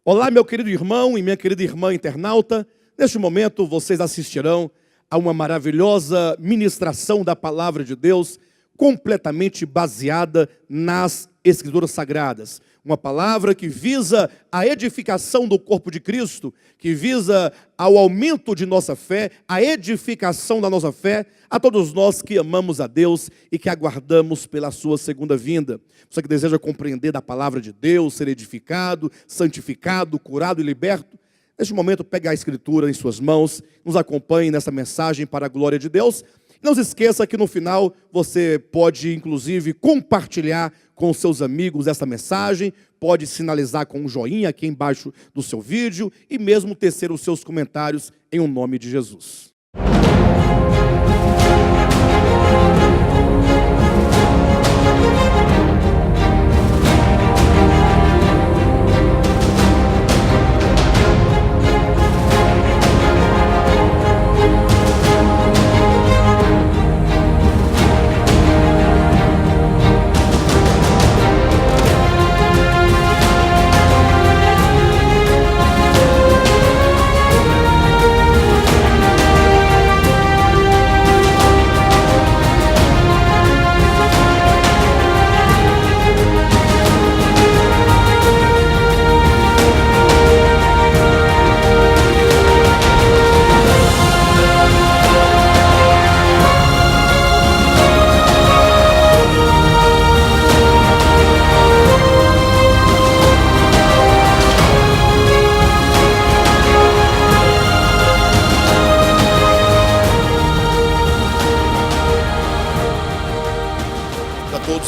Olá, meu querido irmão e minha querida irmã internauta. Neste momento, vocês assistirão a uma maravilhosa ministração da Palavra de Deus, completamente baseada nas Escrituras Sagradas. Uma palavra que visa a edificação do corpo de Cristo, que visa ao aumento de nossa fé, a edificação da nossa fé, a todos nós que amamos a Deus e que aguardamos pela sua segunda vinda. Você que deseja compreender da palavra de Deus, ser edificado, santificado, curado e liberto, neste momento pegue a Escritura em suas mãos, nos acompanhe nessa mensagem para a glória de Deus. Não se esqueça que no final você pode inclusive compartilhar com seus amigos essa mensagem, pode sinalizar com um joinha aqui embaixo do seu vídeo e mesmo tecer os seus comentários em o nome de Jesus.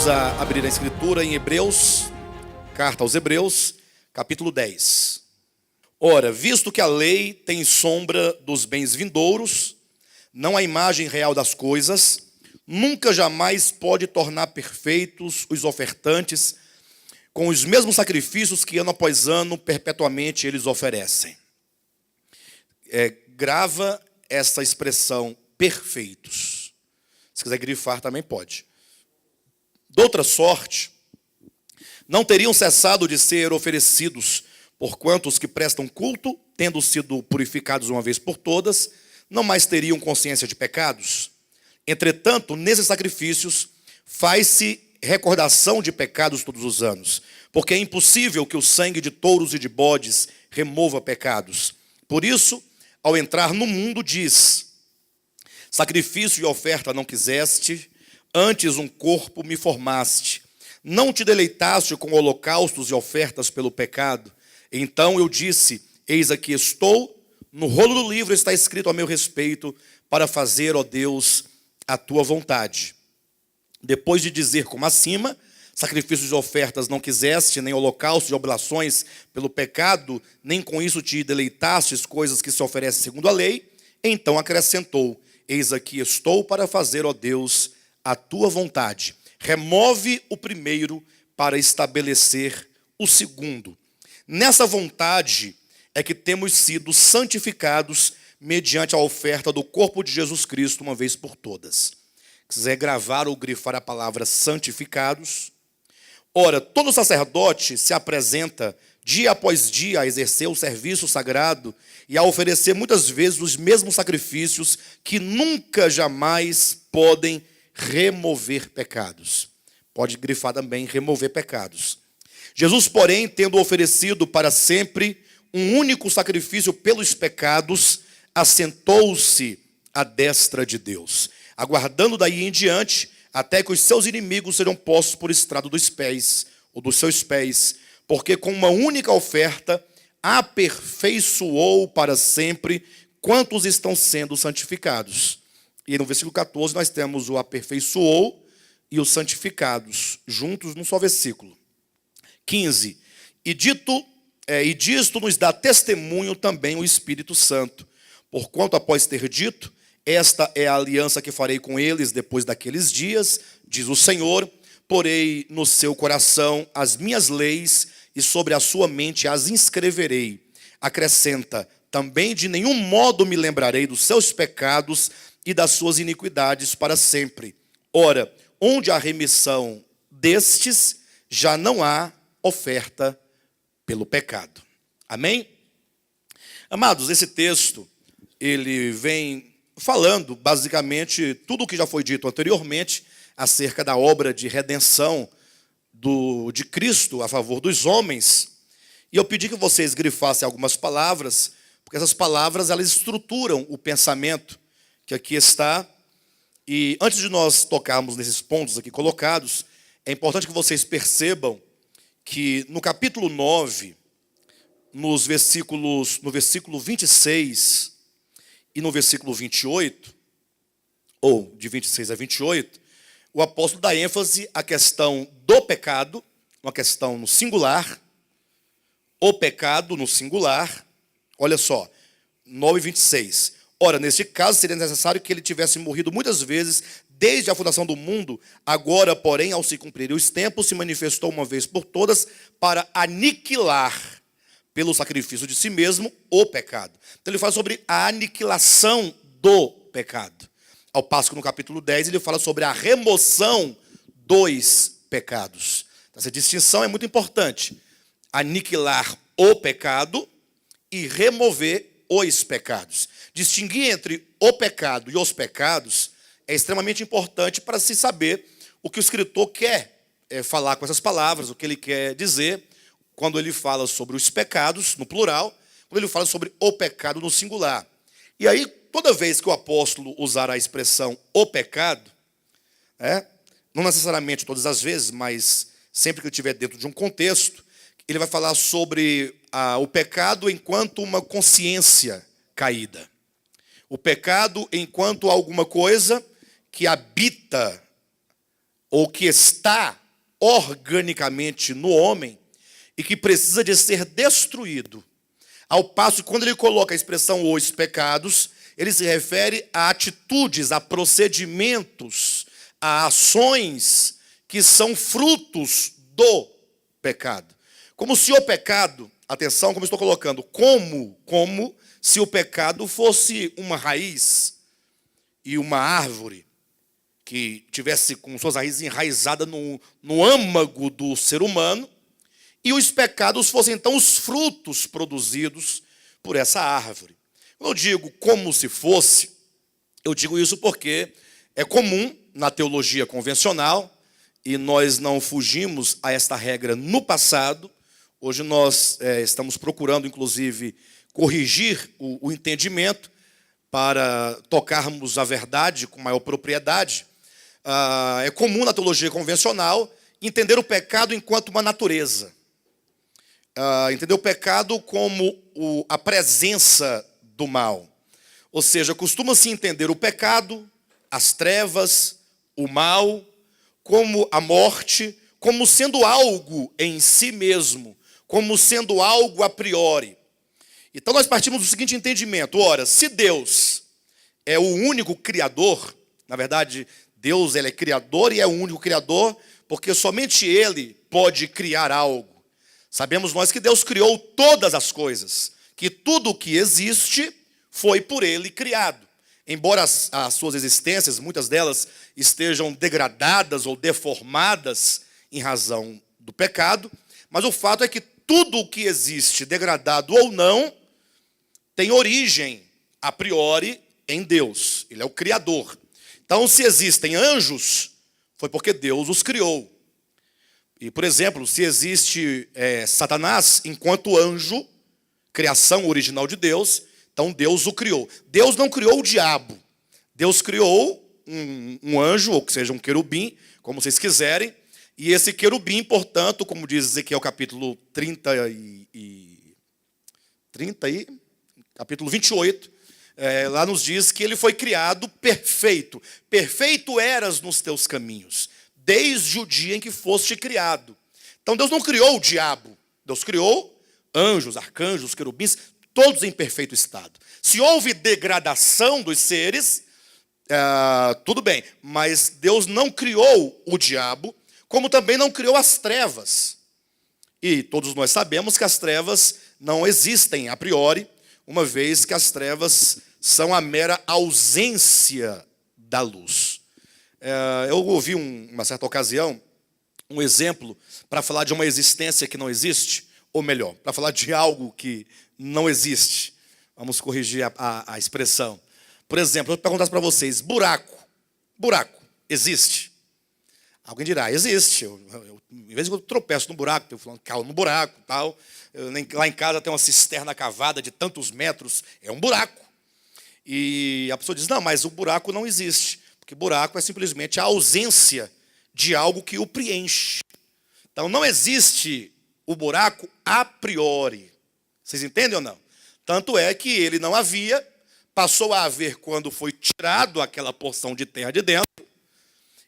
A abrir a Escritura em Hebreus, carta aos Hebreus, capítulo 10. Ora, visto que a lei tem sombra dos bens vindouros, não a imagem real das coisas, nunca jamais pode tornar perfeitos os ofertantes com os mesmos sacrifícios que ano após ano perpetuamente eles oferecem. Grava essa expressão, perfeitos. Se quiser grifar também pode. De outra sorte, não teriam cessado de ser oferecidos, porquanto os que prestam culto, tendo sido purificados uma vez por todas, não mais teriam consciência de pecados. Entretanto, nesses sacrifícios, faz-se recordação de pecados todos os anos, porque é impossível que o sangue de touros e de bodes remova pecados. Por isso, ao entrar no mundo, diz: sacrifício e oferta não quiseste, antes um corpo me formaste. Não te deleitaste com holocaustos e ofertas pelo pecado. Então eu disse: eis aqui estou, no rolo do livro está escrito a meu respeito, para fazer, ó Deus, a tua vontade. Depois de dizer como acima, sacrifícios e ofertas não quiseste, nem holocaustos e oblações pelo pecado, nem com isso te deleitastes, coisas que se oferecem segundo a lei, então acrescentou: eis aqui estou para fazer, ó Deus, a tua vontade. Remove o primeiro para estabelecer o segundo. Nessa vontade é que temos sido santificados mediante a oferta do corpo de Jesus Cristo uma vez por todas. Quiser gravar ou grifar a palavra santificados. Ora, todo sacerdote se apresenta dia após dia a exercer o serviço sagrado e a oferecer muitas vezes os mesmos sacrifícios que nunca jamais podem remover pecados. Pode grifar também, remover pecados. Jesus, porém, tendo oferecido para sempre um único sacrifício pelos pecados, assentou-se à destra de Deus, aguardando daí em diante, até que os seus inimigos serão postos por estrado dos pés, ou dos seus pés, porque com uma única oferta aperfeiçoou para sempre quantos estão sendo santificados. E no versículo 14 nós temos o aperfeiçoou e os santificados, juntos num só versículo. 15. E disto nos dá testemunho também o Espírito Santo. Porquanto após ter dito, esta é a aliança que farei com eles depois daqueles dias, diz o Senhor, porei no seu coração as minhas leis e sobre a sua mente as inscreverei. Acrescenta, também de nenhum modo me lembrarei dos seus pecados e das suas iniquidades para sempre. Ora, onde há remissão destes, já não há oferta pelo pecado. Amém? Amados, esse texto, ele vem falando basicamente tudo o que já foi dito anteriormente acerca da obra de redenção de Cristo a favor dos homens. E eu pedi que vocês grifassem algumas palavras, porque essas palavras elas estruturam o pensamento que aqui está. E antes de nós tocarmos nesses pontos aqui colocados, é importante que vocês percebam que no capítulo 9, no versículo 26 e no versículo 28, ou de 26 a 28, o apóstolo dá ênfase à questão do pecado, uma questão no singular, o pecado no singular. Olha só, 9:26. Ora, neste caso, seria necessário que ele tivesse morrido muitas vezes desde a fundação do mundo. Agora, porém, ao se cumprirem os tempos, se manifestou uma vez por todas para aniquilar, pelo sacrifício de si mesmo, o pecado. Então ele fala sobre a aniquilação do pecado. Ao passo que no capítulo 10 ele fala sobre a remoção dos pecados. Essa distinção é muito importante. Aniquilar o pecado e remover os pecados. Distinguir entre o pecado e os pecados é extremamente importante para se saber o que o escritor quer falar com essas palavras, o que ele quer dizer quando ele fala sobre os pecados, no plural, quando ele fala sobre o pecado no singular. E aí, toda vez que o apóstolo usar a expressão o pecado, não necessariamente todas as vezes, mas sempre que ele estiver dentro de um contexto, ele vai falar sobre o pecado enquanto uma consciência caída. O pecado enquanto alguma coisa que habita ou que está organicamente no homem e que precisa de ser destruído. Ao passo que quando ele coloca a expressão os pecados, ele se refere a atitudes, a procedimentos, a ações que são frutos do pecado. Como se o pecado, atenção como estou colocando, como se o pecado fosse uma raiz e uma árvore que tivesse com suas raízes enraizadas no âmago do ser humano, e os pecados fossem então os frutos produzidos por essa árvore. Quando eu digo como se fosse, eu digo isso porque é comum na teologia convencional, e nós não fugimos a esta regra no passado. Hoje nós estamos procurando, inclusive, corrigir o entendimento para tocarmos a verdade com maior propriedade. É comum na teologia convencional entender o pecado enquanto uma natureza. Entender o pecado como a presença do mal. Ou seja, costuma-se entender o pecado, as trevas, o mal, como a morte, como sendo algo em si mesmo, como sendo algo a priori. Então nós partimos do seguinte entendimento: ora, se Deus é o único criador, na verdade, Deus ele é criador e é o único criador, porque somente Ele pode criar algo. Sabemos nós que Deus criou todas as coisas, que tudo o que existe foi por Ele criado. Embora as suas existências, muitas delas estejam degradadas ou deformadas em razão do pecado, mas o fato é que tudo o que existe, degradado ou não, tem origem, a priori, em Deus. Ele é o Criador. Então, se existem anjos, foi porque Deus os criou. E, por exemplo, se existe Satanás enquanto anjo, criação original de Deus, então Deus o criou. Deus não criou o diabo. Deus criou um anjo, ou que seja, um querubim, como vocês quiserem. E esse querubim, portanto, como diz Ezequiel capítulo 28, lá nos diz que ele foi criado perfeito. Perfeito eras nos teus caminhos, desde o dia em que foste criado. Então Deus não criou o diabo. Deus criou anjos, arcanjos, querubins, todos em perfeito estado. Se houve degradação dos seres, tudo bem. Mas Deus não criou o diabo, como também não criou as trevas. E todos nós sabemos que as trevas não existem a priori, uma vez que as trevas são a mera ausência da luz. Eu ouvi uma certa ocasião um exemplo para falar de uma existência que não existe, Ou melhor, para falar de algo que não existe. Vamos corrigir a expressão. Por exemplo, eu perguntasse para vocês, buraco existe? Alguém dirá, existe. Em vez de eu tropeço no buraco, eu falando, calo no buraco, tal. Lá em casa tem uma cisterna cavada de tantos metros, é um buraco. E a pessoa diz, não, mas o buraco não existe. Porque buraco é simplesmente a ausência de algo que o preenche. Então não existe o buraco a priori. Vocês entendem ou não? Tanto é que ele não havia, passou a haver quando foi tirado aquela porção de terra de dentro,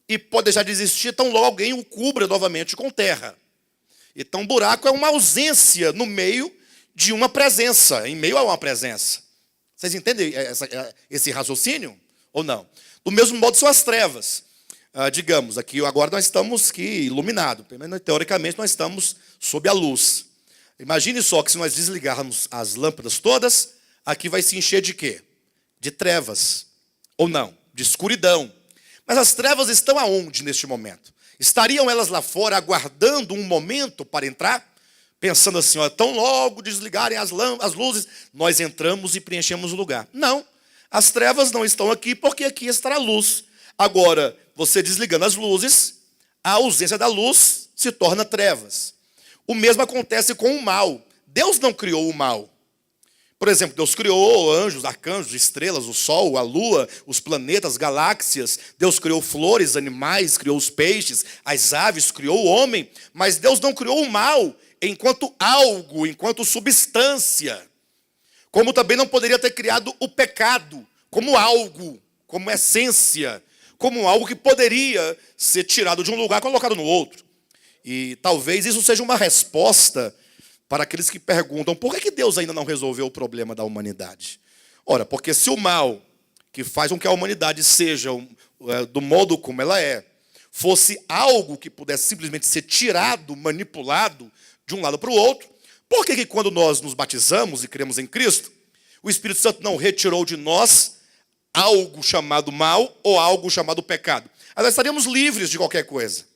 e pode deixar de existir tão logo alguém o cubra novamente com terra. Então, buraco é uma ausência no meio de uma presença, em meio a uma presença. Vocês entendem esse raciocínio ou não? Do mesmo modo são as trevas. Digamos, aqui agora nós estamos iluminados, teoricamente nós estamos sob a luz. Imagine só que se nós desligarmos as lâmpadas todas, aqui vai se encher de quê? De trevas, ou não, de escuridão. Mas as trevas estão aonde neste momento? Estariam elas lá fora aguardando um momento para entrar? Pensando assim, tão logo desligarem as luzes, nós entramos e preenchemos o lugar. Não, as trevas não estão aqui porque aqui estará a luz. Agora, você desligando as luzes, a ausência da luz se torna trevas. O mesmo acontece com o mal. Deus não criou o mal. Por exemplo, Deus criou anjos, arcanjos, estrelas, o sol, a lua, os planetas, galáxias. Deus criou flores, animais, criou os peixes, as aves, criou o homem. Mas Deus não criou o mal enquanto algo, enquanto substância. Como também não poderia ter criado o pecado como algo, como essência, como algo que poderia ser tirado de um lugar e colocado no outro. E talvez isso seja uma resposta para aqueles que perguntam por que Deus ainda não resolveu o problema da humanidade. Ora, porque se o mal que faz com que a humanidade seja do modo como ela é, fosse algo que pudesse simplesmente ser tirado, manipulado de um lado para o outro, por que quando nós nos batizamos e cremos em Cristo, o Espírito Santo não retirou de nós algo chamado mal ou algo chamado pecado? Aí nós estaríamos livres de qualquer coisa.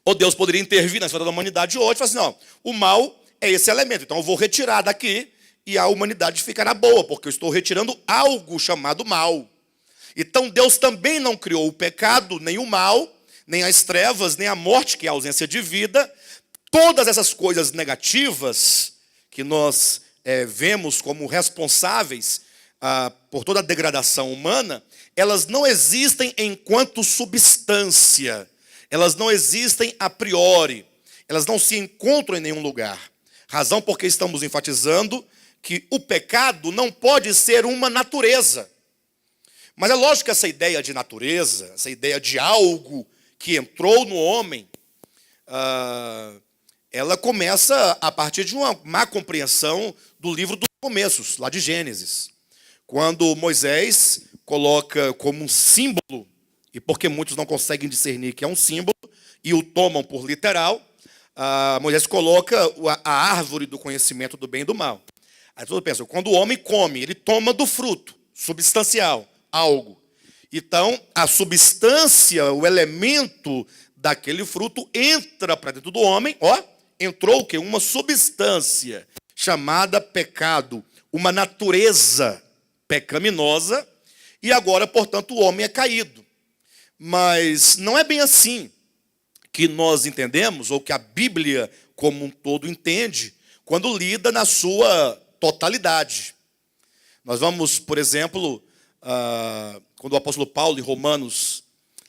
Ou Deus poderia intervir na história da humanidade hoje e falar assim, não, o mal é esse elemento, então eu vou retirar daqui e a humanidade ficará boa, porque eu estou retirando algo chamado mal. Então Deus também não criou o pecado, nem o mal, nem as trevas, nem a morte, que é a ausência de vida. Todas essas coisas negativas que nós vemos como responsáveis por toda a degradação humana, elas não existem enquanto substância. Elas não existem a priori. Elas não se encontram em nenhum lugar. Razão porque estamos enfatizando que o pecado não pode ser uma natureza. Mas é lógico que essa ideia de natureza, essa ideia de algo que entrou no homem, ela começa a partir de uma má compreensão do livro dos começos, lá de Gênesis. Quando Moisés coloca como um símbolo, e porque muitos não conseguem discernir que é um símbolo, e o tomam por literal, Moisés coloca a árvore do conhecimento do bem e do mal. Aí todo mundo pensa, quando o homem come, ele toma do fruto, substancial, algo. Então, a substância, o elemento daquele fruto entra para dentro do homem, entrou o quê? Uma substância chamada pecado, uma natureza pecaminosa, e agora, portanto, o homem é caído. Mas não é bem assim que nós entendemos, ou que a Bíblia como um todo entende, quando lida na sua totalidade. Nós vamos, por exemplo, quando o apóstolo Paulo, em Romanos,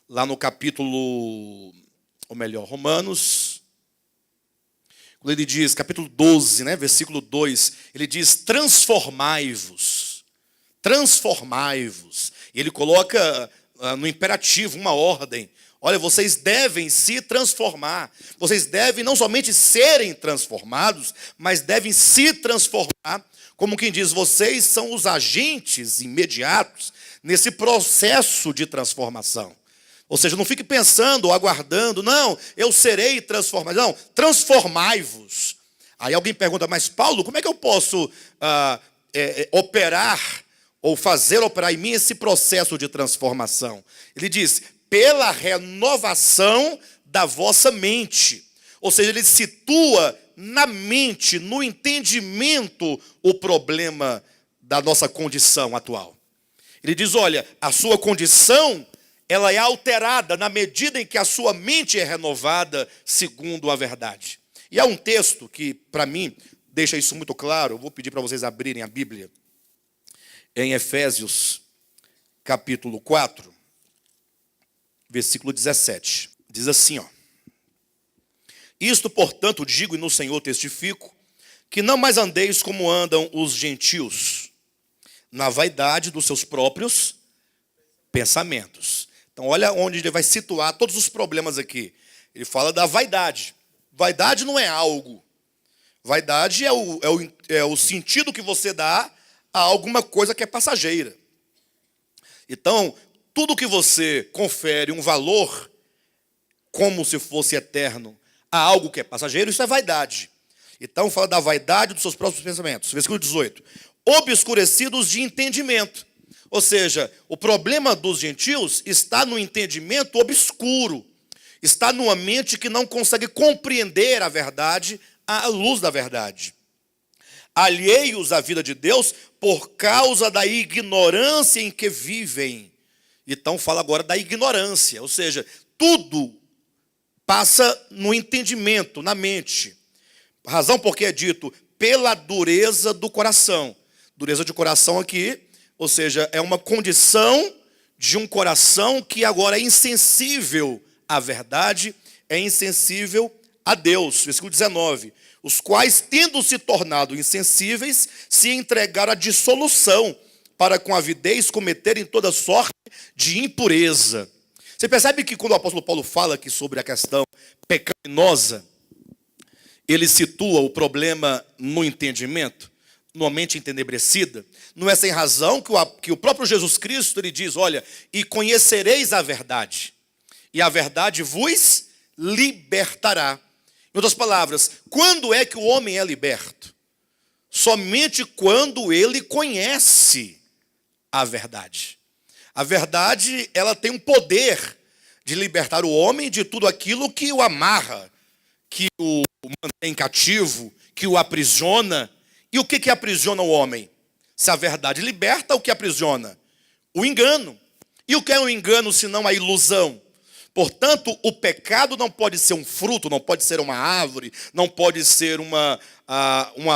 lá no capítulo, ou melhor, Romanos, quando ele diz, capítulo 12, versículo 2, ele diz, transformai-vos. E ele coloca no imperativo uma ordem. Olha, vocês devem se transformar. Vocês devem não somente serem transformados, mas devem se transformar. Como quem diz, vocês são os agentes imediatos nesse processo de transformação. Ou seja, não fique pensando ou aguardando, não, eu serei transformado. Não, transformai-vos. Aí alguém pergunta, mas Paulo, como é que eu posso operar ou fazer operar em mim esse processo de transformação? Ele diz, pela renovação da vossa mente. Ou seja, ele situa na mente, no entendimento, o problema da nossa condição atual. Ele diz, olha, a sua condição, ela é alterada na medida em que a sua mente é renovada segundo a verdade. E há um texto que, para mim, deixa isso muito claro. Eu vou pedir para vocês abrirem a Bíblia. Em Efésios, capítulo 4, versículo 17. Diz assim, ó. Isto, portanto, digo e no Senhor testifico, que não mais andeis como andam os gentios, na vaidade dos seus próprios pensamentos. Então, olha onde ele vai situar todos os problemas aqui. Ele fala da vaidade. Vaidade não é algo. Vaidade é o sentido que você dá a alguma coisa que é passageira. Então, tudo que você confere um valor como se fosse eterno a algo que é passageiro, isso é vaidade. Então, fala da vaidade dos seus próprios pensamentos. Versículo 18. Obscurecidos de entendimento. Ou seja, o problema dos gentios está no entendimento obscuro. Está numa mente que não consegue compreender a verdade à luz da verdade. Alheios à vida de Deus por causa da ignorância em que vivem. Então fala agora da ignorância. Ou seja, tudo passa no entendimento, na mente. Razão porque é dito pela dureza do coração. Dureza de coração aqui, ou seja, é uma condição de um coração que agora é insensível à verdade, é insensível a Deus. Versículo 19. Os quais, tendo se tornado insensíveis, se entregaram à dissolução, para com avidez cometerem toda sorte de impureza. Você percebe que quando o apóstolo Paulo fala aqui sobre a questão pecaminosa, ele situa o problema no entendimento, numa mente entenebrecida. Não é sem razão que o próprio Jesus Cristo ele diz, olha, e conhecereis a verdade, e a verdade vos libertará. Em outras palavras, quando é que o homem é liberto? Somente quando ele conhece a verdade. A verdade, ela tem um poder de libertar o homem de tudo aquilo que o amarra, que o mantém cativo, que o aprisiona. E o que aprisiona o homem? Se a verdade liberta, o que aprisiona? O engano. E o que é o engano senão a ilusão? Portanto, o pecado não pode ser um fruto, não pode ser uma árvore, não pode ser uma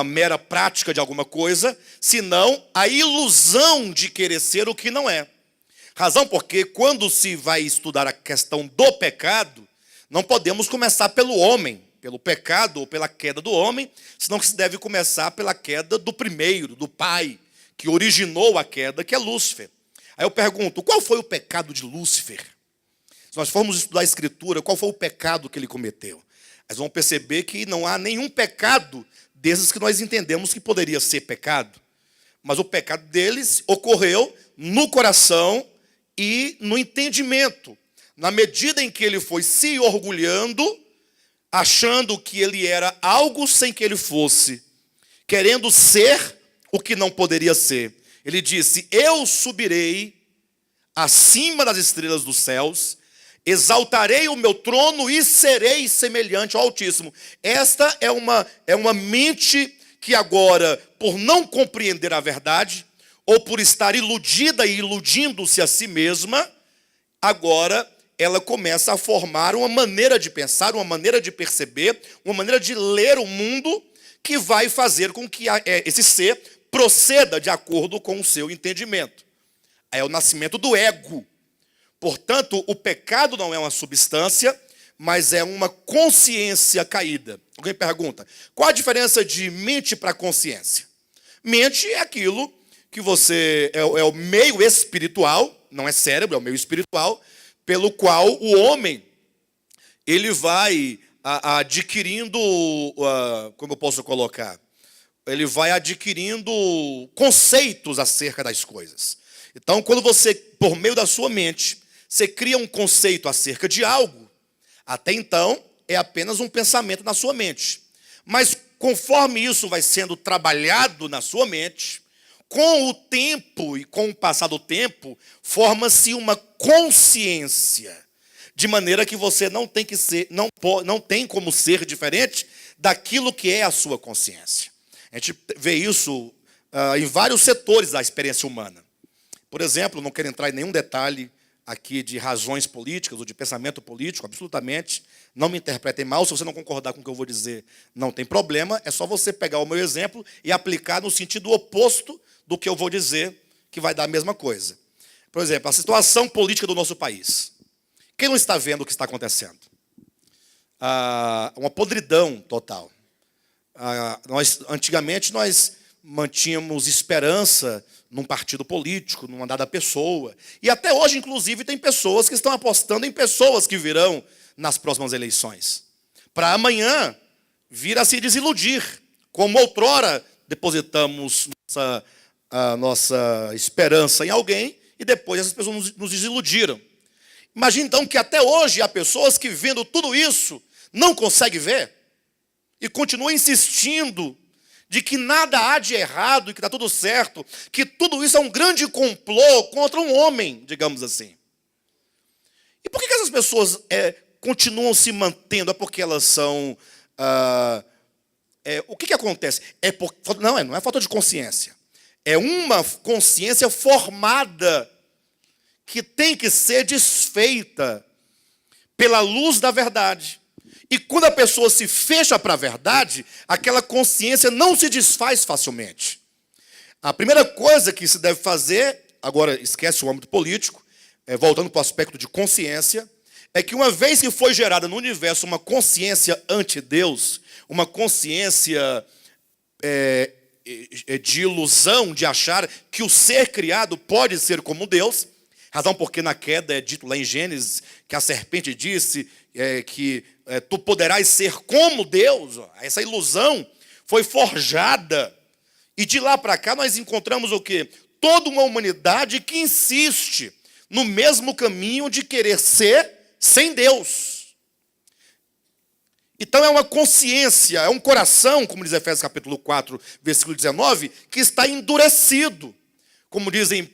mera prática de alguma coisa, senão a ilusão de querer ser o que não é. Razão porque quando se vai estudar a questão do pecado, não podemos começar pelo homem, pelo pecado ou pela queda do homem, senão que se deve começar pela queda do primeiro, do pai, que originou a queda, que é Lúcifer. Aí eu pergunto, qual foi o pecado de Lúcifer? Se nós formos estudar a Escritura, qual foi o pecado que ele cometeu? Nós vamos perceber que não há nenhum pecado desses que nós entendemos que poderia ser pecado. Mas o pecado deles ocorreu no coração e no entendimento. Na medida em que ele foi se orgulhando, achando que ele era algo sem que ele fosse, querendo ser o que não poderia ser. Ele disse, eu subirei acima das estrelas dos céus, exaltarei o meu trono e serei semelhante ao Altíssimo. Esta é uma mente que agora, por não compreender a verdade, ou por estar iludida e iludindo-se a si mesma, agora ela começa a formar uma maneira de pensar, uma maneira de perceber, uma maneira de ler o mundo, que vai fazer com que esse ser proceda de acordo com o seu entendimento. É o nascimento do ego. Portanto, o pecado não é uma substância, mas é uma consciência caída. Alguém pergunta, qual a diferença de mente para consciência? Mente é aquilo que você é o meio espiritual, não é cérebro, é o meio espiritual, pelo qual o homem ele vai adquirindo, como eu posso colocar? Ele vai adquirindo conceitos acerca das coisas. Então, quando você, por meio da sua mente, você cria um conceito acerca de algo, até então é apenas um pensamento na sua mente. Mas conforme isso vai sendo trabalhado na sua mente, com o tempo e com o passar do tempo, forma-se uma consciência, de maneira que você não tem como ser diferente daquilo que é a sua consciência. A gente vê isso em vários setores da experiência humana. Por exemplo, não quero entrar em nenhum detalhe aqui de razões políticas ou de pensamento político, absolutamente. Não me interpretem mal, se você não concordar com o que eu vou dizer, não tem problema. É só você pegar o meu exemplo e aplicar no sentido oposto do que eu vou dizer, que vai dar a mesma coisa. Por exemplo, a situação política do nosso país. Quem não está vendo o que está acontecendo? Uma podridão total. Antigamente, nós mantínhamos esperança num partido político, numa dada pessoa. E até hoje, inclusive, tem pessoas que estão apostando em pessoas que virão nas próximas eleições. Para amanhã vir a se desiludir. Como outrora depositamos a nossa esperança em alguém e depois essas pessoas nos desiludiram. Imagine então que até hoje há pessoas que, vendo tudo isso, não conseguem ver e continuam insistindo de que nada há de errado e que está tudo certo, que tudo isso é um grande complô contra um homem, digamos assim. E por que essas pessoas continuam se mantendo? É porque elas são... o que acontece? Não é falta de consciência. É uma consciência formada que tem que ser desfeita pela luz da verdade. E quando a pessoa se fecha para a verdade, aquela consciência não se desfaz facilmente. A primeira coisa que se deve fazer, agora esquece o âmbito político, voltando para o aspecto de consciência, é que uma vez que foi gerada no universo uma consciência ante-Deus, uma consciência de ilusão, de achar que o ser criado pode ser como Deus, razão porque na queda é dito lá em Gênesis que a serpente disse que tu poderás ser como Deus. Essa ilusão foi forjada. E de lá para cá nós encontramos o quê? Toda uma humanidade que insiste no mesmo caminho de querer ser sem Deus. Então é uma consciência, é um coração, como diz Efésios capítulo 4, versículo 19, que está endurecido. Como dizem 1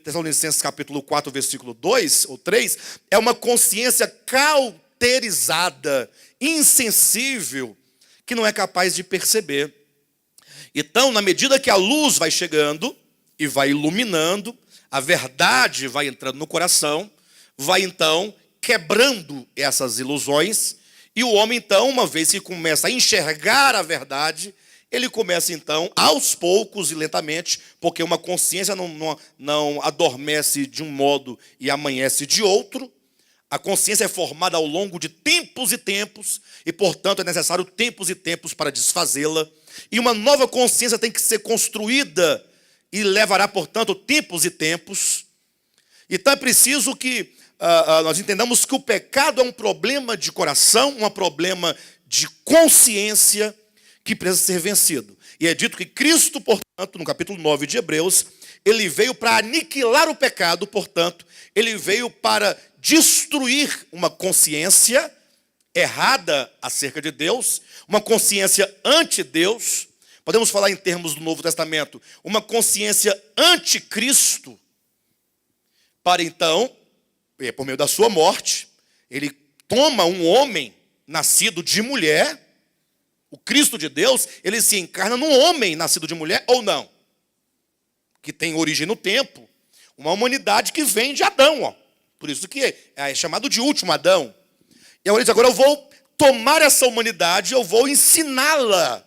Tessalonicenses capítulo 4, versículo 2 ou 3, é uma consciência cauterizada, insensível, que não é capaz de perceber. Então, na medida que a luz vai chegando e vai iluminando, a verdade vai entrando no coração, vai então quebrando essas ilusões, e o homem então, uma vez que começa a enxergar a verdade, ele começa então, aos poucos e lentamente, porque uma consciência não adormece de um modo e amanhece de outro. A consciência é formada ao longo de tempos e tempos, e portanto é necessário tempos e tempos para desfazê-la. E uma nova consciência tem que ser construída, e levará, portanto, tempos e tempos. Então é preciso que nós entendamos que o pecado é um problema de coração, um problema de consciência, que precisa ser vencido. E é dito que Cristo, portanto, no capítulo 9 de Hebreus, ele veio para aniquilar o pecado, portanto, ele veio para destruir uma consciência errada acerca de Deus, uma consciência anti-Deus, podemos falar em termos do Novo Testamento, uma consciência anticristo, para então, por meio da sua morte, ele toma um homem nascido de mulher. O Cristo de Deus, ele se encarna num homem nascido de mulher ou não? Que tem origem no tempo. Uma humanidade que vem de Adão. Por isso que é chamado de último Adão. E agora eu vou tomar essa humanidade, eu vou ensiná-la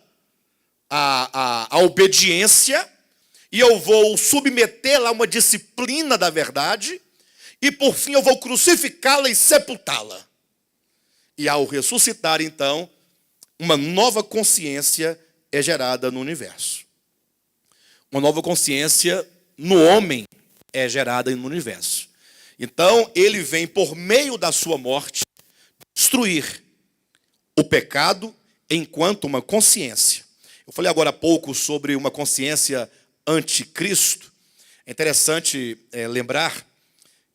a obediência, e eu vou submetê-la a uma disciplina da verdade, e por fim eu vou crucificá-la e sepultá-la. E ao ressuscitar, então, uma nova consciência é gerada no universo. Uma nova consciência no homem é gerada no universo. Então, ele vem por meio da sua morte destruir o pecado enquanto uma consciência. Eu falei agora há pouco sobre uma consciência anticristo. É interessante lembrar,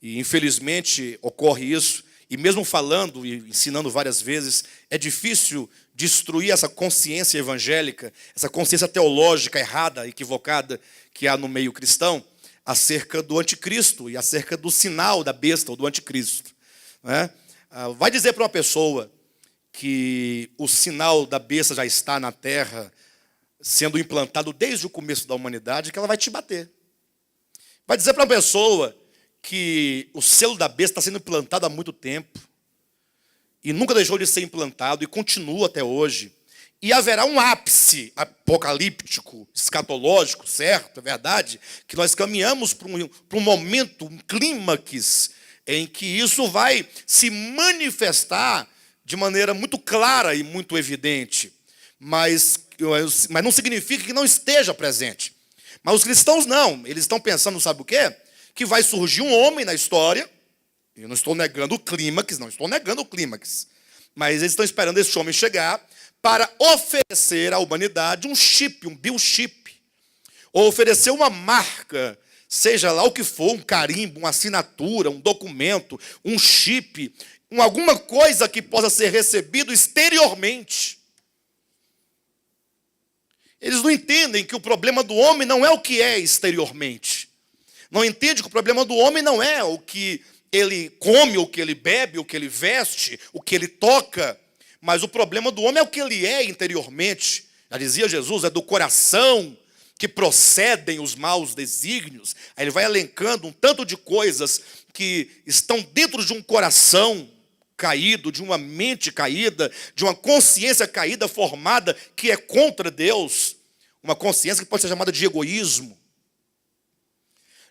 e infelizmente ocorre isso, e mesmo falando e ensinando várias vezes, é difícil destruir essa consciência evangélica, essa consciência teológica errada, equivocada, que há no meio cristão, acerca do anticristo e acerca do sinal da besta ou do anticristo. Não é? Vai dizer para uma pessoa que o sinal da besta já está na terra, sendo implantado desde o começo da humanidade, que ela vai te bater. Vai dizer para uma pessoa que o selo da besta está sendo implantado há muito tempo, e nunca deixou de ser implantado, e continua até hoje. E haverá um ápice apocalíptico, escatológico, certo? É verdade? Que nós caminhamos para um momento, um clímax, em que isso vai se manifestar de maneira muito clara e muito evidente. Mas não significa que não esteja presente. Mas os cristãos não. Eles estão pensando, sabe o quê? Que vai surgir um homem na história. Eu não estou negando o clímax, mas eles estão esperando esse homem chegar para oferecer à humanidade um chip, um biochip, ou oferecer uma marca, seja lá o que for, um carimbo, uma assinatura, um documento, um chip, alguma coisa que possa ser recebido exteriormente. Eles não entendem que o problema do homem não é o que é exteriormente. Não entendem que o problema do homem não é o que ele come, o que ele bebe, o que ele veste, o que ele toca. Mas o problema do homem é o que ele é interiormente. Já dizia Jesus, é do coração que procedem os maus desígnios. Aí ele vai elencando um tanto de coisas que estão dentro de um coração caído, de uma mente caída, de uma consciência caída, formada, que é contra Deus. Uma consciência que pode ser chamada de egoísmo.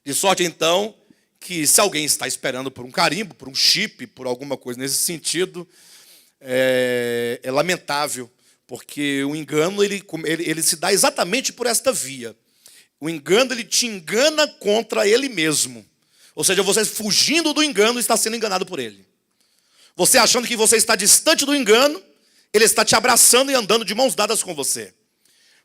De sorte, então, que se alguém está esperando por um carimbo, por um chip, por alguma coisa nesse sentido, é lamentável, porque o engano ele se dá exatamente por esta via. O engano, ele te engana contra ele mesmo. Ou seja, você fugindo do engano está sendo enganado por ele. Você achando que você está distante do engano, ele está te abraçando e andando de mãos dadas com você.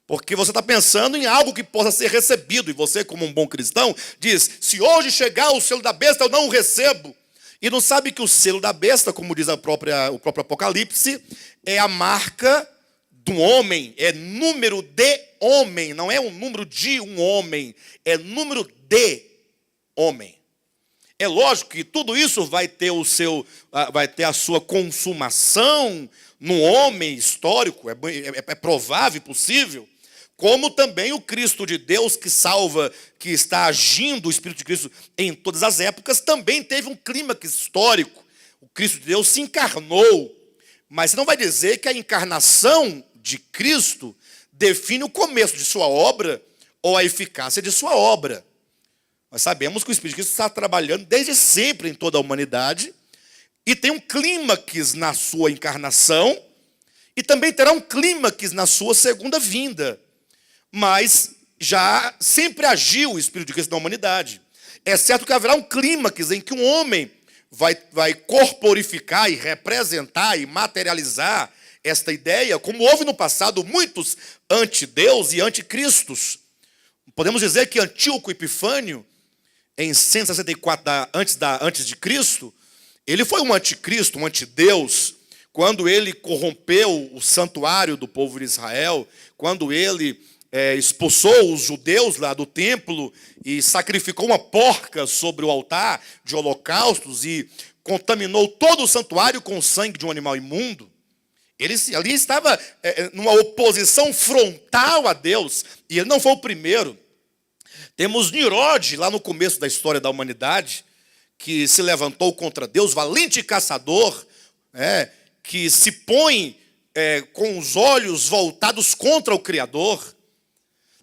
Porque você está pensando em algo que possa ser recebido, e você, como um bom cristão, diz, se hoje chegar o selo da besta, eu não o recebo. E não sabe que o selo da besta, como diz o próprio Apocalipse, é a marca do homem, é número de homem, não é um número de um homem, é número de homem. É lógico que tudo isso vai ter a sua consumação no homem histórico, é provável e possível, como também o Cristo de Deus que salva, que está agindo, o Espírito de Cristo em todas as épocas, também teve um clímax histórico. O Cristo de Deus se encarnou, mas você não vai dizer que a encarnação de Cristo define o começo de sua obra ou a eficácia de sua obra. Nós sabemos que o Espírito de Cristo está trabalhando desde sempre em toda a humanidade e tem um clímax na sua encarnação e também terá um clímax na sua segunda vinda. Mas já sempre agiu o Espírito de Cristo na humanidade. É certo que haverá um clímax em que um homem vai corporificar e representar e materializar esta ideia, como houve no passado muitos anti-Deus e anticristos. Podemos dizer que Antíoco Epifânio, em 164 antes de Cristo, ele foi um anticristo, um antideus, quando ele corrompeu o santuário do povo de Israel, quando ele expulsou os judeus lá do templo e sacrificou uma porca sobre o altar de holocaustos e contaminou todo o santuário com o sangue de um animal imundo. Ele ali estava numa oposição frontal a Deus, e ele não foi o primeiro. Temos Nirode, lá no começo da história da humanidade, que se levantou contra Deus, valente caçador, que se põe com os olhos voltados contra o Criador.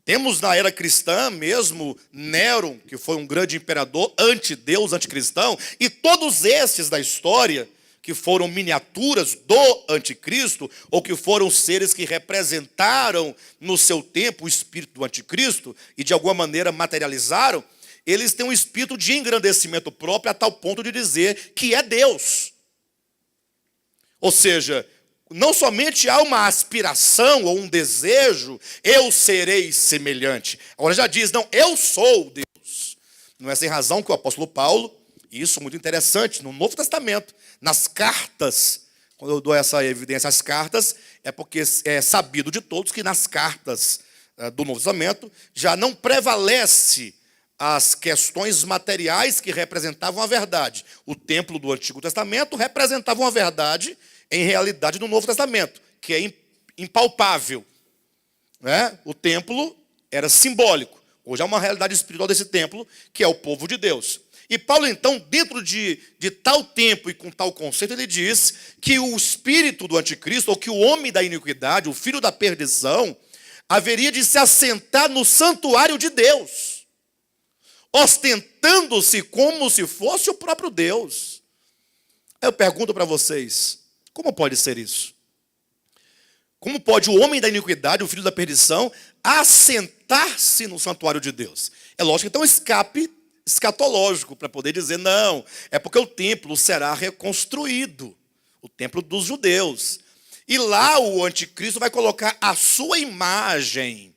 Temos na era cristã mesmo Nero, que foi um grande imperador anti-Deus, anticristão, e todos esses da história, que foram miniaturas do anticristo, ou que foram seres que representaram no seu tempo o espírito do anticristo, e de alguma maneira materializaram, eles têm um espírito de engrandecimento próprio a tal ponto de dizer que é Deus. Ou seja, não somente há uma aspiração ou um desejo, eu serei semelhante. Agora já diz, não, eu sou Deus. Não é sem razão que o apóstolo Paulo, e isso é muito interessante, no Novo Testamento, nas cartas, quando eu dou essa evidência às cartas, é porque é sabido de todos que nas cartas do Novo Testamento já não prevalece as questões materiais que representavam a verdade. O templo do Antigo Testamento representava uma verdade em realidade no Novo Testamento, que é impalpável. Né? O templo era simbólico. Hoje há uma realidade espiritual desse templo, que é o povo de Deus. E Paulo, então, dentro de tal tempo e com tal conceito, ele diz que o espírito do anticristo, ou que o homem da iniquidade, o filho da perdição, haveria de se assentar no santuário de Deus, ostentando-se como se fosse o próprio Deus. Aí eu pergunto para vocês, como pode ser isso? Como pode o homem da iniquidade, o filho da perdição, assentar-se no santuário de Deus? É lógico que tem um escape escatológico para poder dizer, não, é porque o templo será reconstruído, o templo dos judeus. E lá o anticristo vai colocar a sua imagem.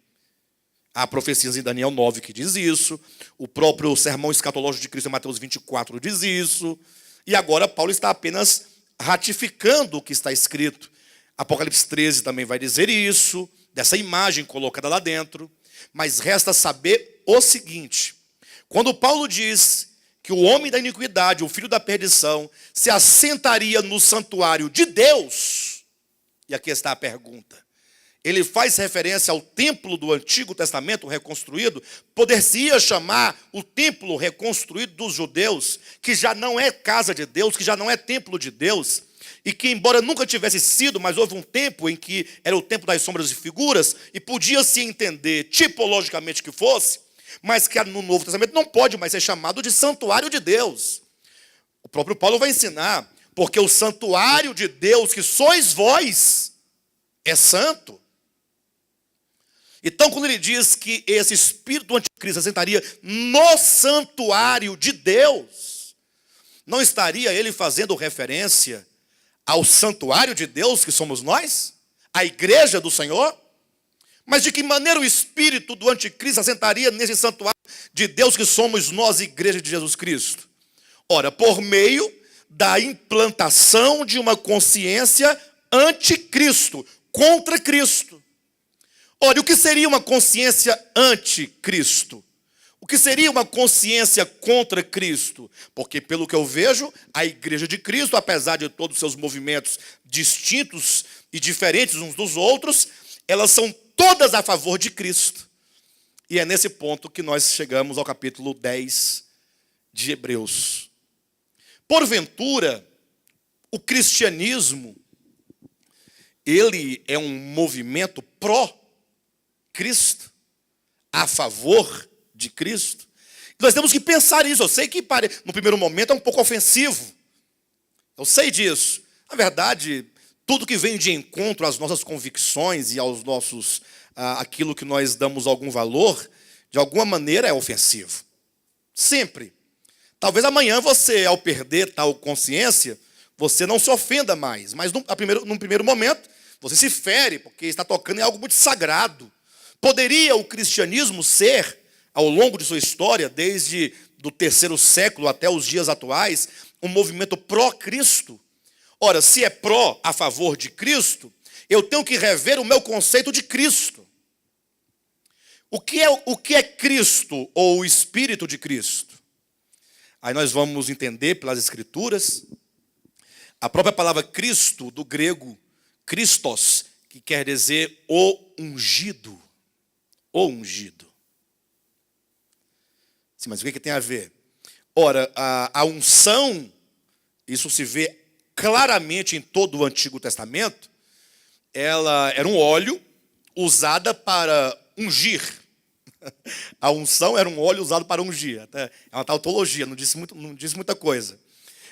Há profecias em Daniel 9 que diz isso, o próprio sermão escatológico de Cristo em Mateus 24 diz isso, e agora Paulo está apenas ratificando o que está escrito. Apocalipse 13 também vai dizer isso, dessa imagem colocada lá dentro. Mas resta saber o seguinte: quando Paulo diz que o homem da iniquidade, o filho da perdição, se assentaria no santuário de Deus, e aqui está a pergunta, ele faz referência ao templo do Antigo Testamento reconstruído, poder-se-ia chamar o templo reconstruído dos judeus, que já não é casa de Deus, que já não é templo de Deus, e que, embora nunca tivesse sido, mas houve um tempo em que era o tempo das sombras e figuras, e podia-se entender tipologicamente que fosse, mas que no Novo Testamento não pode mais ser chamado de santuário de Deus. O próprio Paulo vai ensinar, porque o santuário de Deus, que sois vós, é santo. Então, quando ele diz que esse espírito do anticristo assentaria no santuário de Deus, não estaria ele fazendo referência ao santuário de Deus, que somos nós? A igreja do Senhor? Mas de que maneira o espírito do anticristo assentaria nesse santuário de Deus que somos nós, igreja de Jesus Cristo? Ora, por meio da implantação de uma consciência anticristo, contra Cristo. Ora, o que seria uma consciência anticristo? O que seria uma consciência contra Cristo? Porque, pelo que eu vejo, a igreja de Cristo, apesar de todos os seus movimentos distintos e diferentes uns dos outros, elas são todas a favor de Cristo. E é nesse ponto que nós chegamos ao capítulo 10 de Hebreus. Porventura, o cristianismo, ele é um movimento pró-Cristo, a favor de Cristo. Nós temos que pensar isso. Eu sei que no primeiro momento é um pouco ofensivo. Eu sei disso. Na verdade, tudo que vem de encontro às nossas convicções e aos nossos, aquilo que nós damos algum valor, de alguma maneira é ofensivo. Sempre. Talvez amanhã você, ao perder tal consciência, você não se ofenda mais. Mas num primeiro momento, você se fere, porque está tocando em algo muito sagrado. Poderia o cristianismo ser, ao longo de sua história, desde do 3º século até os dias atuais, um movimento pró-Cristo? Ora, se é pró, a favor de Cristo, eu tenho que rever o meu conceito de Cristo. O que é Cristo, ou o Espírito de Cristo? Aí nós vamos entender pelas Escrituras. A própria palavra Cristo, do grego Christos, que quer dizer o ungido. O ungido. Sim, mas o que tem a ver? Ora, a unção, isso se vê claramente em todo o Antigo Testamento, ela era um óleo usada para ungir. A unção era um óleo usado para ungir. É uma tautologia, não diz muita coisa.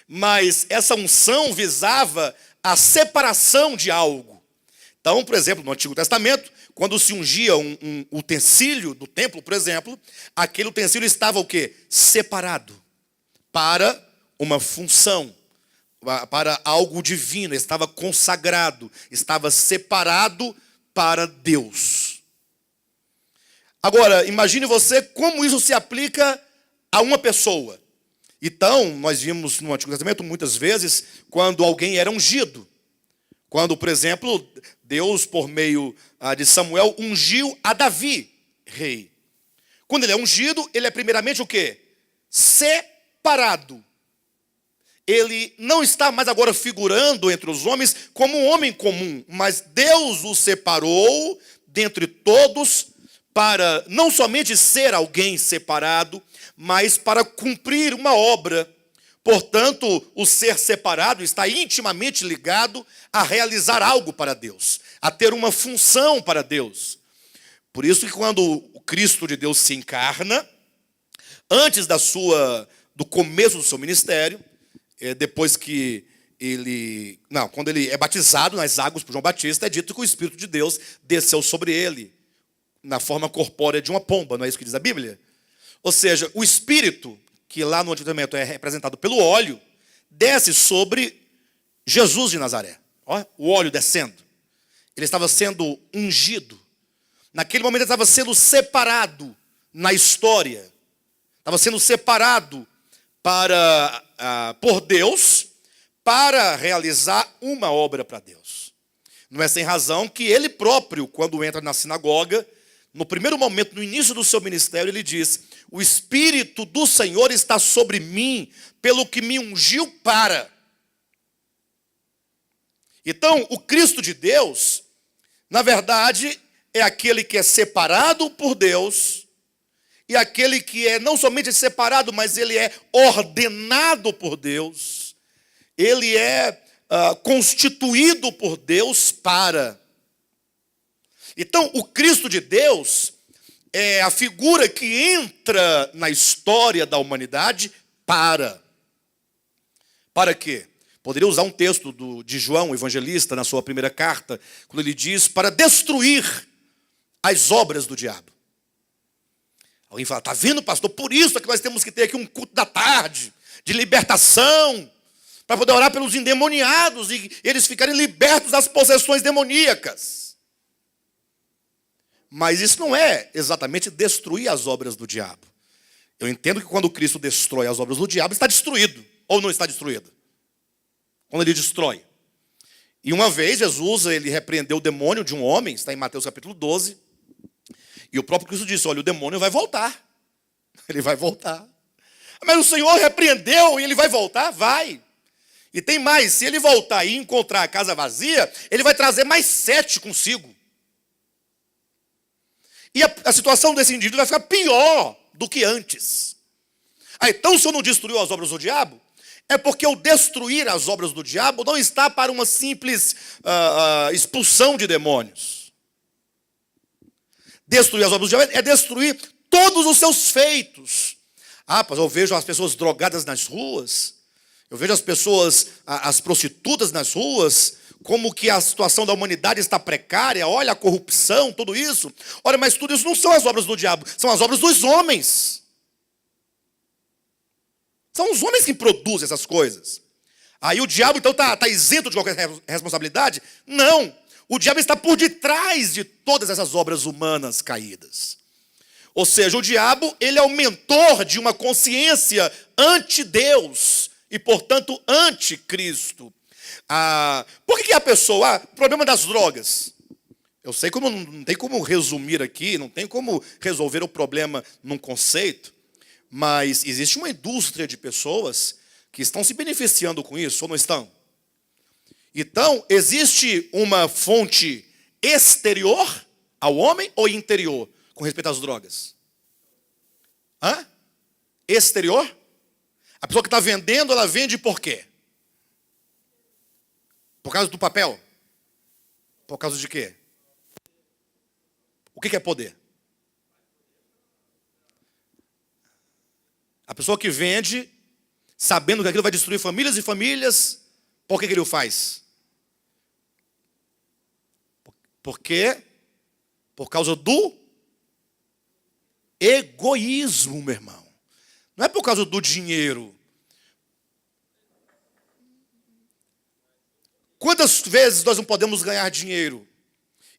Mas essa unção visava a separação de algo. Então, por exemplo, no Antigo Testamento, quando se ungia um utensílio do templo, por exemplo, aquele utensílio estava o quê? Separado para uma função, para algo divino, estava consagrado, estava separado para Deus. Agora, imagine você como isso se aplica a uma pessoa. Então, nós vimos no Antigo Testamento muitas vezes quando alguém era ungido. Quando, por exemplo, Deus, por meio de Samuel, ungiu a Davi, rei. Quando ele é ungido, ele é primeiramente o quê? Separado. ele não está mais agora figurando entre os homens como um homem comum, mas Deus o separou dentre todos para não somente ser alguém separado, mas para cumprir uma obra. Portanto, o ser separado está intimamente ligado a realizar algo para Deus, a ter uma função para Deus. Por isso que quando o Cristo de Deus se encarna, antes do começo do seu ministério, depois que quando ele é batizado nas águas por João Batista, é dito que o Espírito de Deus desceu sobre ele, na forma corpórea de uma pomba, não é isso que diz a Bíblia? Ou seja, o Espírito, que lá no Antigo Testamento é representado pelo óleo, desce sobre Jesus de Nazaré. Ó, o óleo descendo. Ele estava sendo ungido. Naquele momento ele estava sendo separado na história. Estava sendo separado por Deus para realizar uma obra para Deus. Não é sem razão que ele próprio, quando entra na sinagoga, no primeiro momento, no início do seu ministério, ele diz: o Espírito do Senhor está sobre mim, pelo que me ungiu para. Então, o Cristo de Deus, na verdade, é aquele que é separado por Deus, e aquele que é não somente separado, mas ele é ordenado por Deus, ele é constituído por Deus para. Então, o Cristo de Deus é a figura que entra na história da humanidade para. Para quê? Poderia usar um texto de João, o evangelista, na sua primeira carta, quando ele diz: para destruir as obras do diabo. Alguém fala: está vendo, pastor? Por isso é que nós temos que ter aqui um culto da tarde, de libertação, para poder orar pelos endemoniados e eles ficarem libertos das possessões demoníacas. Mas isso não é exatamente destruir as obras do diabo. Eu entendo que quando Cristo destrói as obras do diabo, está destruído, ou não está destruído? Quando ele destrói. E uma vez Jesus, ele repreendeu o demônio de um homem, está em Mateus capítulo 12, e o próprio Cristo disse: olha, o demônio vai voltar. Ele vai voltar. Mas o Senhor repreendeu e ele vai voltar? Vai. E tem mais, se ele voltar e encontrar a casa vazia, ele vai trazer mais 7 consigo. E a situação desse indivíduo vai ficar pior do que antes. Então, o Senhor não destruiu as obras do diabo? É porque o destruir as obras do diabo não está para uma simples expulsão de demônios. Destruir as obras do diabo é destruir todos os seus feitos. Mas eu vejo as pessoas drogadas nas ruas, eu vejo as pessoas, as prostitutas nas ruas, como que a situação da humanidade está precária, olha a corrupção, tudo isso. Olha, mas tudo isso não são as obras do diabo, são as obras dos homens. São os homens que produzem essas coisas. Aí o diabo então está isento de qualquer responsabilidade? Não, o diabo está por detrás de todas essas obras humanas caídas. Ou seja, o diabo, ele é o mentor de uma consciência anti-Deus e, portanto, anti-Cristo. Por que a pessoa... o problema das drogas. Eu sei que não tem como resumir aqui, não tem como resolver o problema num conceito, mas existe uma indústria de pessoas que estão se beneficiando com isso, ou não estão? Então, existe uma fonte exterior ao homem ou interior com respeito às drogas? Exterior? A pessoa que está vendendo, ela vende por quê? Por causa do papel? Por causa de quê? O que é poder? A pessoa que vende, sabendo que aquilo vai destruir famílias e famílias, por que ele o faz? Por quê? Por causa do egoísmo, meu irmão. Não é por causa do dinheiro. Quantas vezes nós não podemos ganhar dinheiro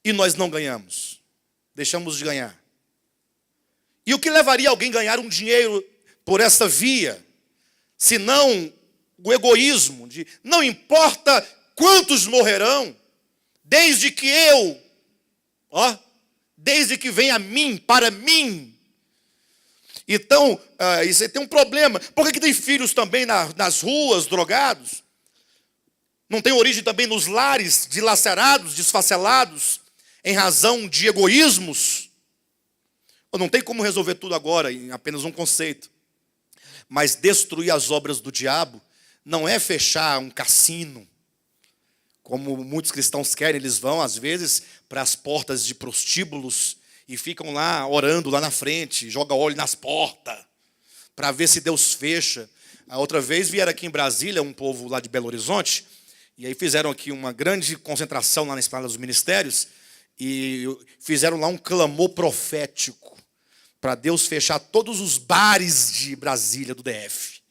e nós não ganhamos? Deixamos de ganhar. E o que levaria alguém a ganhar um dinheiro por essa via? Senão o egoísmo de não importa quantos morrerão, desde que desde que venha a mim, para mim. Então, isso aí tem um problema. Por que tem filhos também nas ruas, drogados? Não tem origem também nos lares dilacerados, desfacelados, em razão de egoísmos? Não tem como resolver tudo agora em apenas um conceito. Mas destruir as obras do diabo não é fechar um cassino, como muitos cristãos querem. Eles vão, às vezes, para as portas de prostíbulos e ficam lá orando lá na frente, jogam óleo nas portas, para ver se Deus fecha. A outra vez vieram aqui em Brasília, um povo lá de Belo Horizonte, e aí fizeram aqui uma grande concentração lá na Esplanada dos Ministérios, e fizeram lá um clamor profético, para Deus fechar todos os bares de Brasília, do DF.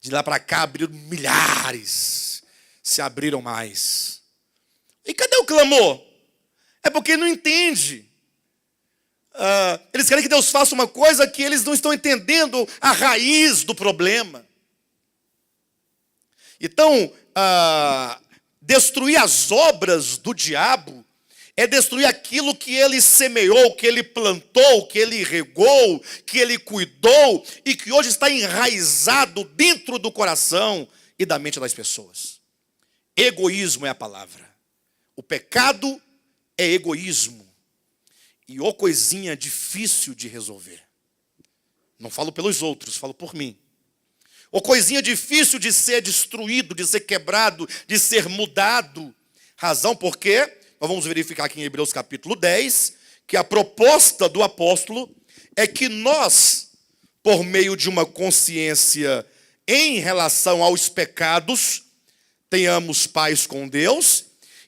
De lá para cá abriram milhares, se abriram mais. E cadê o clamor? É porque não entende. Eles querem que Deus faça uma coisa que eles não estão entendendo a raiz do problema. Então, destruir as obras do diabo é destruir aquilo que ele semeou, que ele plantou, que ele regou, que ele cuidou e que hoje está enraizado dentro do coração e da mente das pessoas. Egoísmo é a palavra. O pecado é egoísmo. E ô coisinha difícil de resolver. Não falo pelos outros, falo por mim. Ô coisinha difícil de ser destruído, de ser quebrado, de ser mudado. Razão por quê? Nós vamos verificar aqui em Hebreus capítulo 10, que a proposta do apóstolo é que nós, por meio de uma consciência em relação aos pecados, tenhamos paz com Deus,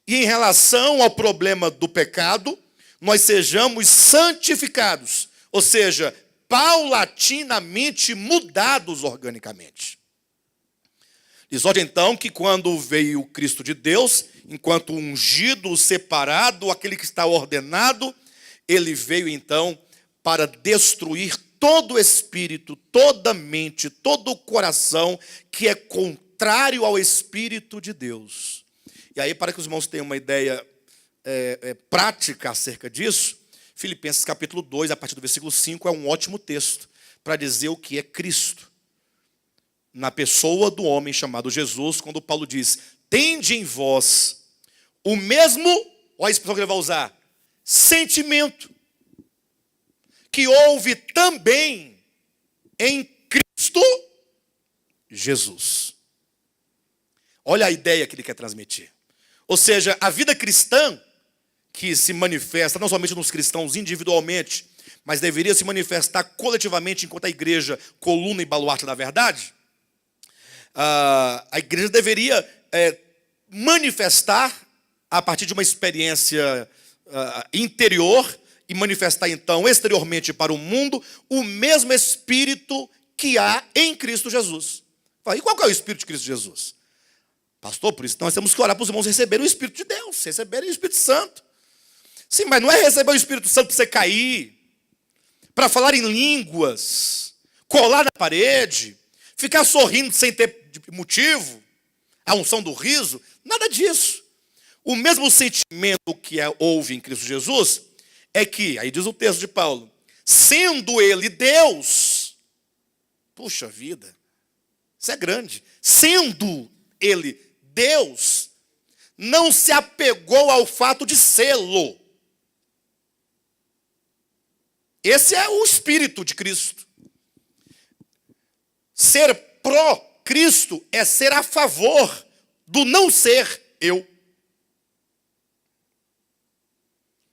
e em relação ao problema do pecado, nós sejamos santificados, ou seja, paulatinamente mudados organicamente. Diz hoje então que quando veio o Cristo de Deus, enquanto ungido, separado, aquele que está ordenado, ele veio então para destruir todo o espírito, toda a mente, todo o coração que é contrário ao Espírito de Deus. E aí, para que os irmãos tenham uma ideia prática acerca disso, Filipenses capítulo 2, a partir do versículo 5, é um ótimo texto para dizer o que é Cristo. Na pessoa do homem chamado Jesus, quando Paulo diz, tende em vós o mesmo, olha a expressão que ele vai usar, sentimento, que houve também em Cristo Jesus. Olha a ideia que ele quer transmitir. Ou seja, a vida cristã, que se manifesta não somente nos cristãos individualmente, mas deveria se manifestar coletivamente enquanto a igreja, coluna e baluarte da verdade, a igreja deveria manifestar, a partir de uma experiência interior, e manifestar então exteriormente para o mundo, o mesmo Espírito que há em Cristo Jesus. E qual que é o Espírito de Cristo Jesus? Pastor, por isso nós temos que orar para os irmãos receberem o Espírito de Deus, receberem o Espírito Santo. Sim, mas não é receber o Espírito Santo para você cair, para falar em línguas, colar na parede, ficar sorrindo sem ter motivo, a unção do riso, nada disso. O mesmo sentimento que houve em Cristo Jesus é que, aí diz o texto de Paulo, sendo ele Deus, puxa vida, isso é grande, sendo ele Deus, não se apegou ao fato de sê-lo. Esse é o Espírito de Cristo. Ser pró-Cristo é ser a favor do não ser eu.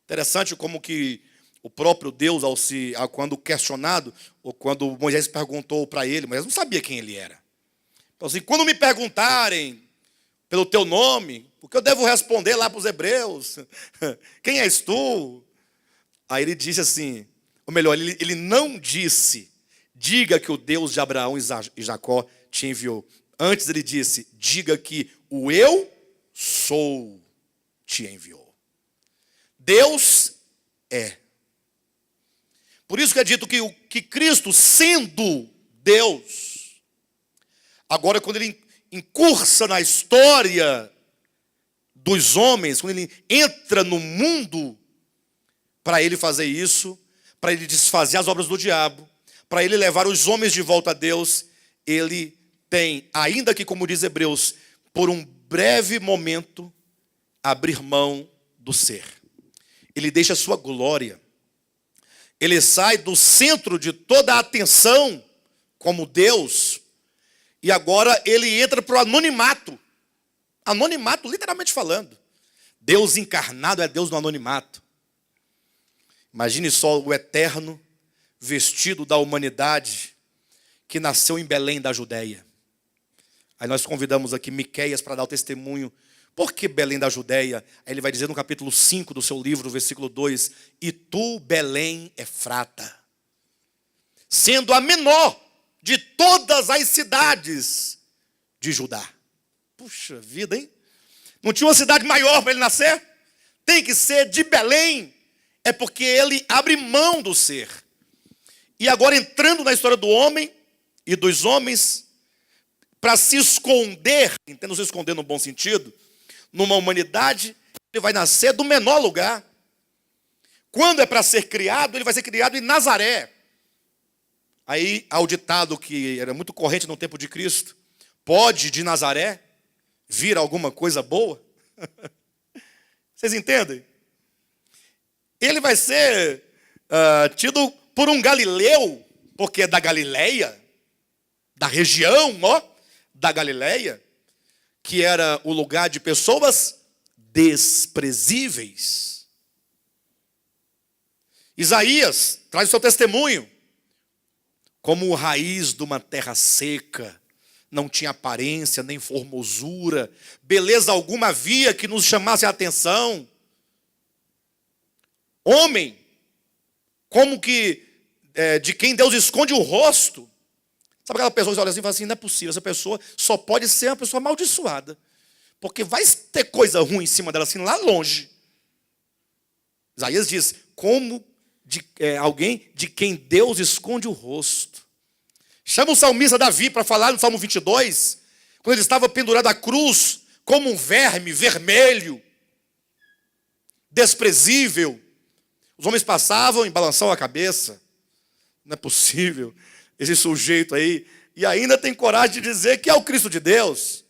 Interessante como que o próprio Deus, quando questionado, ou quando Moisés perguntou para ele, Moisés não sabia quem ele era. Então assim, quando me perguntarem pelo teu nome, o que eu devo responder lá para os hebreus? Quem és tu? Aí ele disse assim, ou melhor, ele não disse, diga que o Deus de Abraão e Jacó te enviou. Antes ele disse, diga que o eu sou te enviou. Deus é. Por isso que é dito que Cristo, sendo Deus, agora quando ele incursa na história dos homens, quando ele entra no mundo, para ele fazer isso, para ele desfazer as obras do diabo, para ele levar os homens de volta a Deus, ele tem, ainda que, como diz Hebreus, por um breve momento, abrir mão do ser. Ele deixa a sua glória. Ele sai do centro de toda a atenção como Deus, e agora ele entra para o anonimato. Anonimato, literalmente falando. Deus encarnado é Deus no anonimato. Imagine só o eterno vestido da humanidade que nasceu em Belém da Judéia. Aí nós convidamos aqui Miqueias para dar o testemunho. Por que Belém da Judéia? Aí ele vai dizer no capítulo 5 do seu livro, versículo 2, e tu, Belém, Efrata, sendo a menor de todas as cidades de Judá. Puxa vida, hein? Não tinha uma cidade maior para ele nascer? Tem que ser de Belém. É porque ele abre mão do ser. E agora entrando na história do homem e dos homens, para se esconder, entenda se esconder no bom sentido, numa humanidade, ele vai nascer do menor lugar. Quando é para ser criado, ele vai ser criado em Nazaré. Aí há o ditado que era muito corrente no tempo de Cristo: pode de Nazaré vir alguma coisa boa? Vocês entendem? Ele vai ser tido por um galileu, porque é da Galileia, da região, da Galileia, que era o lugar de pessoas desprezíveis. Isaías traz o seu testemunho. Como raiz de uma terra seca, não tinha aparência nem formosura, beleza alguma havia que nos chamasse a atenção. Homem, como que de quem Deus esconde o rosto. Sabe aquela pessoa que olha assim e fala assim, não é possível, essa pessoa só pode ser uma pessoa amaldiçoada. Porque vai ter coisa ruim em cima dela assim, lá longe. Isaías diz, como alguém de quem Deus esconde o rosto. Chama o salmista Davi para falar no Salmo 22, quando ele estava pendurado à cruz, como um verme vermelho, desprezível. Os homens passavam e balançavam a cabeça. Não é possível, esse sujeito aí. E ainda tem coragem de dizer que é o Cristo de Deus.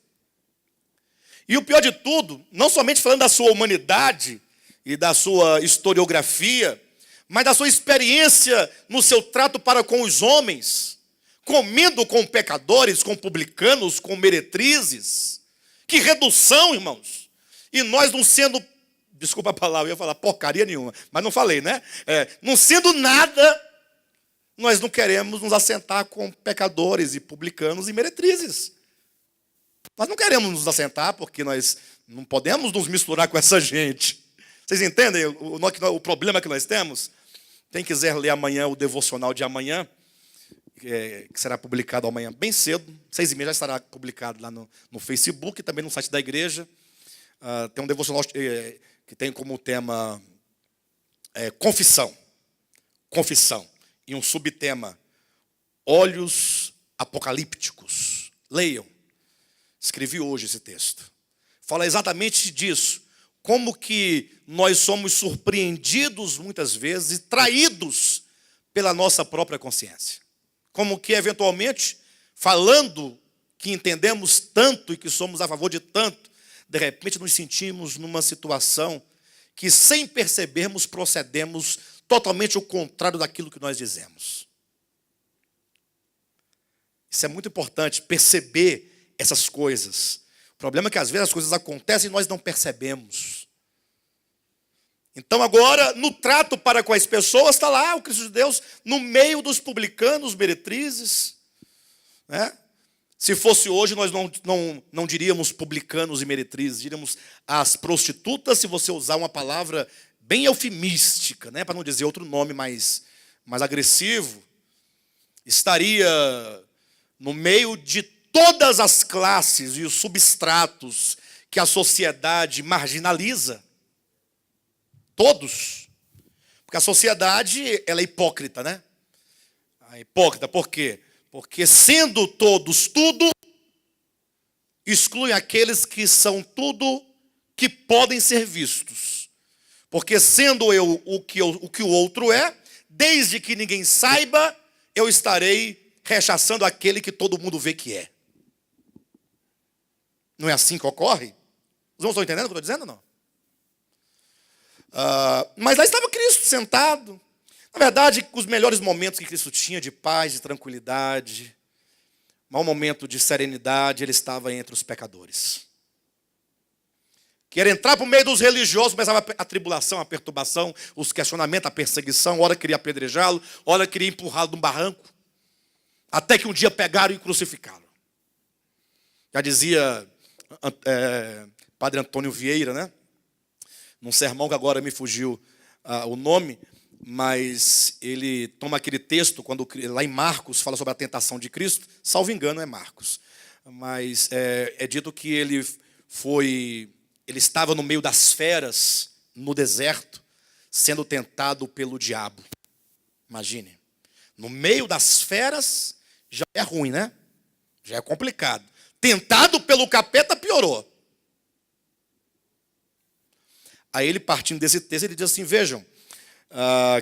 E o pior de tudo, não somente falando da sua humanidade e da sua historiografia, mas da sua experiência no seu trato para com os homens, comendo com pecadores, com publicanos, com meretrizes. Que redução, irmãos. E nós não sendo, desculpa a palavra, eu ia falar porcaria nenhuma, mas não falei, né? Não sendo nada, nós não queremos nos assentar com pecadores e publicanos e meretrizes. Nós não queremos nos assentar porque nós não podemos nos misturar com essa gente. Vocês entendem o problema que nós temos? Quem quiser ler amanhã o devocional de amanhã, que será publicado amanhã bem cedo, 6h30 já estará publicado lá no Facebook, também no site da igreja. Tem um devocional que tem como tema confissão. Confissão. E um subtema, olhos apocalípticos. Leiam. Escrevi hoje esse texto. Fala exatamente disso. Como que nós somos surpreendidos muitas vezes e traídos pela nossa própria consciência. Como que eventualmente, falando que entendemos tanto e que somos a favor de tanto, de repente nos sentimos numa situação que sem percebermos procedemos totalmente o contrário daquilo que nós dizemos. Isso é muito importante, perceber essas coisas. O problema é que às vezes as coisas acontecem e nós não percebemos. Então agora, no trato para com as pessoas, está lá o Cristo de Deus, no meio dos publicanos, meretrizes. Né? Se fosse hoje, nós não diríamos publicanos e meretrizes, diríamos as prostitutas, se você usar uma palavra bem eufemística, né? Para não dizer outro nome mais agressivo. Estaria no meio de todas as classes e os substratos que a sociedade marginaliza. Todos. Porque a sociedade, ela é hipócrita, né? É hipócrita, por quê? Porque sendo todos tudo, exclui aqueles que são tudo que podem ser vistos. Porque sendo eu o que o outro é, desde que ninguém saiba, eu estarei rechaçando aquele que todo mundo vê que é. Não é assim que ocorre? Os irmãos estão entendendo o que eu estou dizendo ou não? Mas lá estava Cristo sentado. Na verdade, os melhores momentos que Cristo tinha de paz, de tranquilidade, mau momento de serenidade, ele estava entre os pecadores. Queria entrar para o meio dos religiosos, começava a tribulação, a perturbação, os questionamentos, a perseguição. Ora queria apedrejá-lo, ora queria empurrá-lo de um barranco. Até que um dia pegaram e crucificaram. Já dizia Padre Antônio Vieira, né? Num sermão que agora me fugiu o nome, mas ele toma aquele texto, quando lá em Marcos fala sobre a tentação de Cristo, salvo engano é Marcos, mas é dito que ele estava no meio das feras, no deserto, sendo tentado pelo diabo. Imagine, no meio das feras já é ruim, né? Já é complicado. Tentado pelo capeta, piorou. Aí ele, partindo desse texto, ele diz assim, vejam,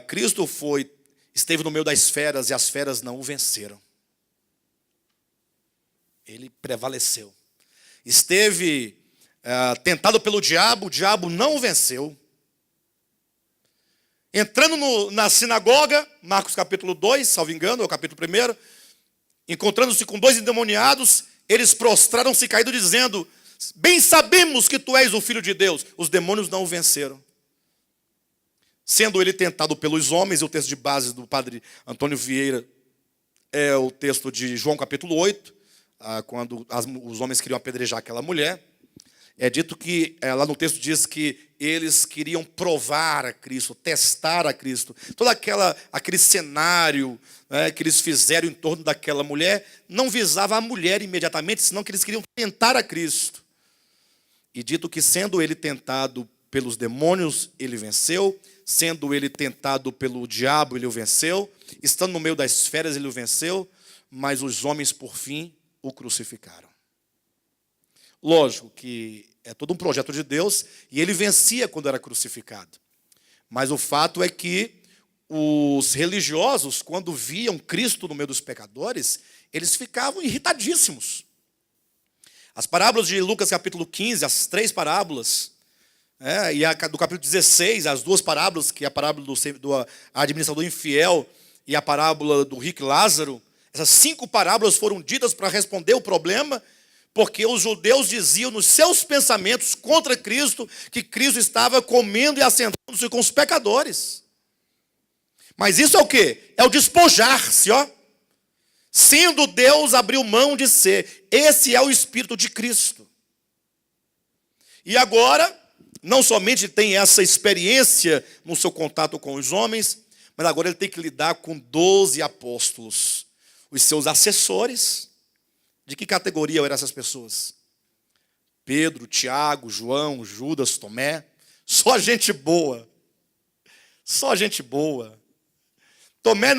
Cristo esteve no meio das feras e as feras não o venceram. Ele prevaleceu. Esteve tentado pelo diabo, o diabo não o venceu. Entrando na sinagoga, Marcos capítulo 2, salvo engano, é o capítulo 1, encontrando-se com 2 endemoniados, eles prostraram-se caídos dizendo, bem sabemos que tu és o Filho de Deus. Os demônios não o venceram. Sendo ele tentado pelos homens, e o texto de base do Padre Antônio Vieira é o texto de João capítulo 8, quando os homens queriam apedrejar aquela mulher. É dito que, lá no texto diz que eles queriam provar a Cristo, testar a Cristo. Todo aquele cenário, né, que eles fizeram em torno daquela mulher, não visava a mulher imediatamente, senão que eles queriam tentar a Cristo. E dito que sendo ele tentado pelos demônios, ele venceu. Sendo ele tentado pelo diabo, ele o venceu. Estando no meio das feras, ele o venceu. Mas os homens, por fim, o crucificaram. Lógico que é todo um projeto de Deus, e ele vencia quando era crucificado. Mas o fato é que os religiosos, quando viam Cristo no meio dos pecadores, eles ficavam irritadíssimos. As parábolas de Lucas capítulo 15, as 3 parábolas, e a do capítulo 16, as 2 parábolas, que é a parábola do administrador infiel e a parábola do rico Lázaro, essas 5 parábolas foram ditas para responder o problema, porque os judeus diziam nos seus pensamentos contra Cristo que Cristo estava comendo e assentando-se com os pecadores. Mas isso é o quê? É o despojar-se, ó. Sendo Deus, abriu mão de ser. Esse é o Espírito de Cristo. E agora, não somente tem essa experiência no seu contato com os homens, mas agora ele tem que lidar com 12 apóstolos, os seus assessores. De que categoria eram essas pessoas? Pedro, Tiago, João, Judas, Tomé. Só gente boa. Só gente boa. Tomé,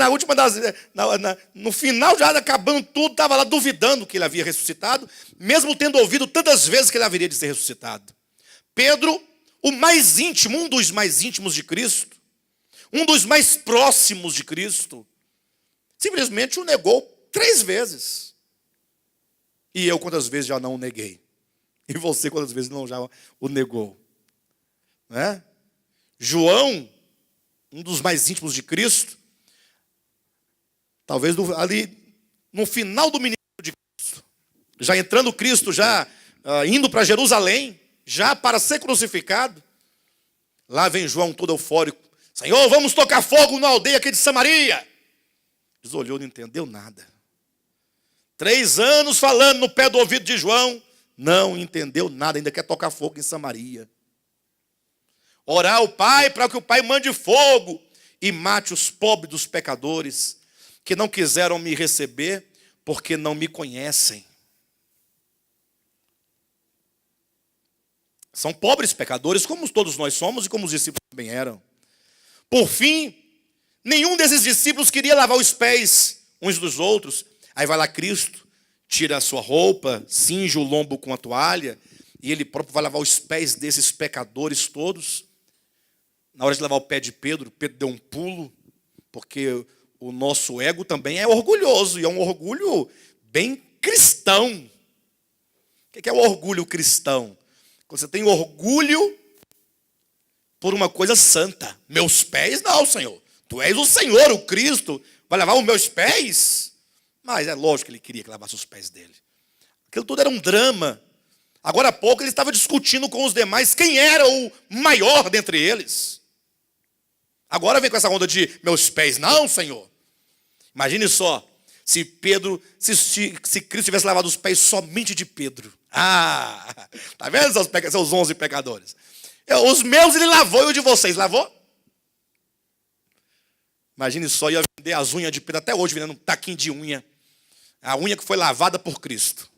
no final, já acabando tudo, estava lá duvidando que ele havia ressuscitado, mesmo tendo ouvido tantas vezes que ele haveria de ser ressuscitado. Pedro, o mais íntimo, um dos mais íntimos de Cristo, um dos mais próximos de Cristo, simplesmente o negou 3 vezes. E eu quantas vezes já não o neguei? E você quantas vezes não já o negou? Né? João, um dos mais íntimos de Cristo, talvez ali no final do ministério de Cristo, já entrando Cristo, já indo para Jerusalém, já para ser crucificado, lá vem João todo eufórico, Senhor, vamos tocar fogo na aldeia aqui de Samaria. Ele olhou, não entendeu nada. 3 anos falando no pé do ouvido de João, não entendeu nada, ainda quer tocar fogo em Samaria. Orar ao Pai para que o Pai mande fogo e mate os pobres dos pecadores que não quiseram me receber porque não me conhecem. São pobres pecadores, como todos nós somos e como os discípulos também eram. Por fim, nenhum desses discípulos queria lavar os pés uns dos outros. Aí vai lá Cristo, tira a sua roupa, cinge o lombo com a toalha, e ele próprio vai lavar os pés desses pecadores todos. Na hora de lavar o pé de Pedro, Pedro deu um pulo, porque o nosso ego também é orgulhoso, e é um orgulho bem cristão. O que é o orgulho cristão? Quando você tem orgulho por uma coisa santa. Meus pés não, Senhor. Tu és o Senhor, o Cristo. Vai lavar os meus pés? Mas é lógico que ele queria que lavasse os pés dele. Aquilo tudo era um drama. Agora há pouco ele estava discutindo com os demais quem era o maior dentre eles. Agora vem com essa onda de meus pés não, Senhor. Imagine só, se Cristo tivesse lavado os pés somente de Pedro. Ah, tá vendo seus 11 pecadores? Os meus ele lavou e o de vocês lavou? Imagine só, ia vender as unhas de Pedro até hoje, vendendo um taquinho de unha. A unha que foi lavada por Cristo.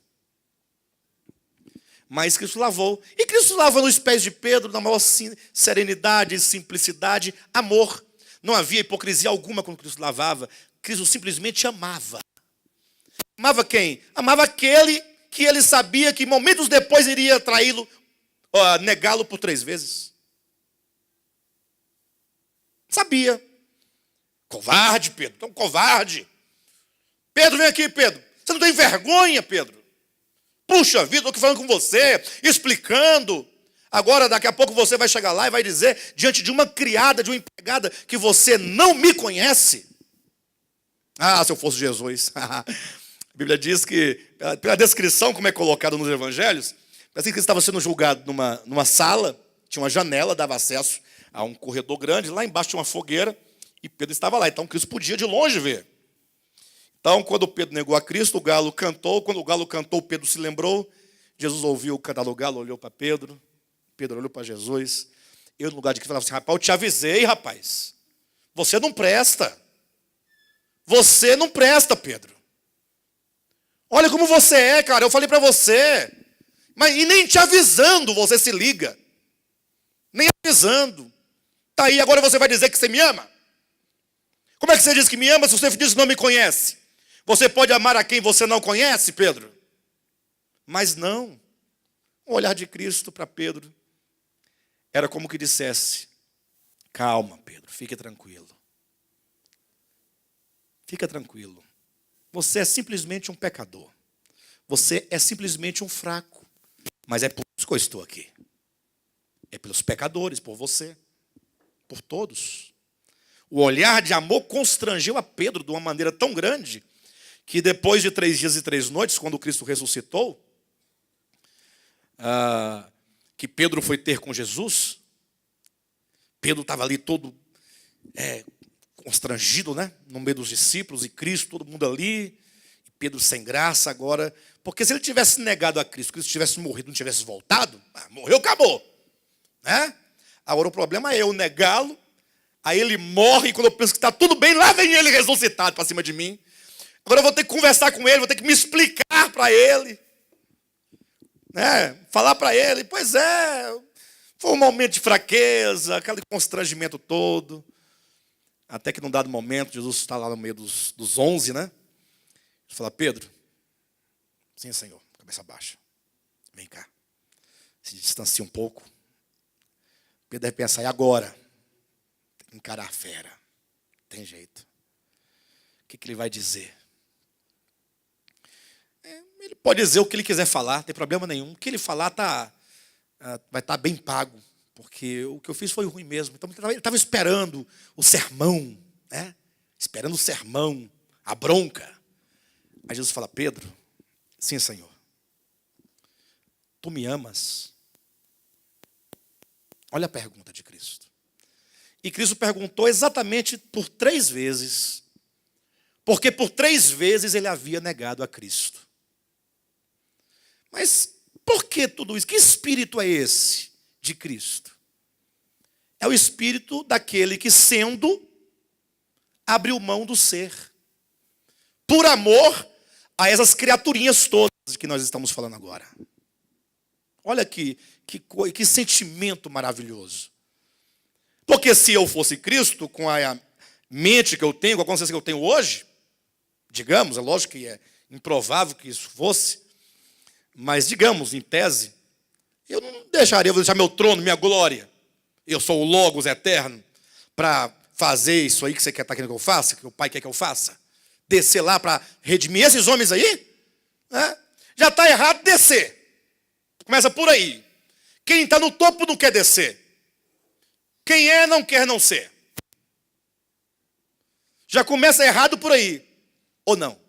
Mas Cristo lavou. E Cristo lava nos pés de Pedro na maior serenidade, simplicidade, amor. Não havia hipocrisia alguma quando Cristo lavava. Cristo simplesmente amava. Amava quem? Amava aquele que ele sabia que momentos depois iria traí-lo, negá-lo por 3 vezes. Sabia. Covarde, Pedro. Então, covarde. Pedro, vem aqui, Pedro. Você não tem vergonha, Pedro? Puxa vida, estou aqui falando com você, explicando. Agora, daqui a pouco você vai chegar lá e vai dizer, diante de uma criada, de uma empregada, que você não me conhece. Ah, se eu fosse Jesus. A Bíblia diz que, pela descrição, como é colocado nos evangelhos, parece que ele estava sendo julgado numa sala, tinha uma janela, dava acesso a um corredor grande, lá embaixo tinha uma fogueira, e Pedro estava lá. Então, Cristo podia de longe ver. Então, quando Pedro negou a Cristo, o galo cantou. Quando o galo cantou, Pedro se lembrou. Jesus ouviu o cantar do galo, olhou para Pedro. Pedro olhou para Jesus. Eu, no lugar de Cristo, falava assim, rapaz, eu te avisei, rapaz. Você não presta. Você não presta, Pedro. Olha como você é, cara. Eu falei para você. E nem te avisando você se liga. Nem avisando. Tá aí, agora você vai dizer que você me ama? Como é que você diz que me ama se você diz que não me conhece? Você pode amar a quem você não conhece, Pedro? Mas não. O olhar de Cristo para Pedro era como que dissesse, calma, Pedro, fique tranquilo. Fica tranquilo. Você é simplesmente um pecador. Você é simplesmente um fraco. Mas é por isso que eu estou aqui. É pelos pecadores, por você, por todos. O olhar de amor constrangeu a Pedro de uma maneira tão grande que depois de 3 dias e 3 noites, quando Cristo ressuscitou, que Pedro foi ter com Jesus, Pedro estava ali todo constrangido, né? No meio dos discípulos e Cristo, todo mundo ali, e Pedro sem graça agora, porque se ele tivesse negado a Cristo, Cristo tivesse morrido, não tivesse voltado, morreu, acabou, né? Agora o problema é eu negá-lo, aí ele morre, e quando eu penso que está tudo bem, lá vem ele ressuscitado para cima de mim. Agora eu vou ter que conversar com ele, vou ter que me explicar para ele. Né? Falar para ele, pois é, foi um momento de fraqueza, aquele constrangimento todo. Até que num dado momento, Jesus está lá no meio dos 11, né? Ele fala, Pedro, sim, Senhor, cabeça baixa, vem cá. Se distancia um pouco. Pedro deve pensar, e agora? Tem que encarar a fera. Tem jeito. O que ele vai dizer? Ele pode dizer o que ele quiser falar, não tem problema nenhum. O que ele falar vai estar bem pago, porque o que eu fiz foi ruim mesmo. Então ele estava esperando o sermão, né? Esperando o sermão, a bronca. Aí Jesus fala, Pedro, sim, Senhor, tu me amas? Olha a pergunta de Cristo. E Cristo perguntou exatamente por 3 vezes, porque por 3 vezes ele havia negado a Cristo. Mas por que tudo isso? Que espírito é esse de Cristo? É o espírito daquele que, sendo, abriu mão do ser. Por amor a essas criaturinhas todas de que nós estamos falando agora. Olha que sentimento maravilhoso. Porque se eu fosse Cristo, com a mente que eu tenho, com a consciência que eu tenho hoje, digamos, é lógico que é improvável que isso fosse, mas digamos, em tese, eu vou deixar meu trono, minha glória, eu sou o Logos eterno, para fazer isso aí que você está querendo que eu faça, que o pai quer que eu faça? Descer lá para redimir esses homens aí? Né? Já está errado descer. Começa por aí. Quem está no topo não quer descer. Quem é não quer não ser. Já começa errado por aí. Ou não?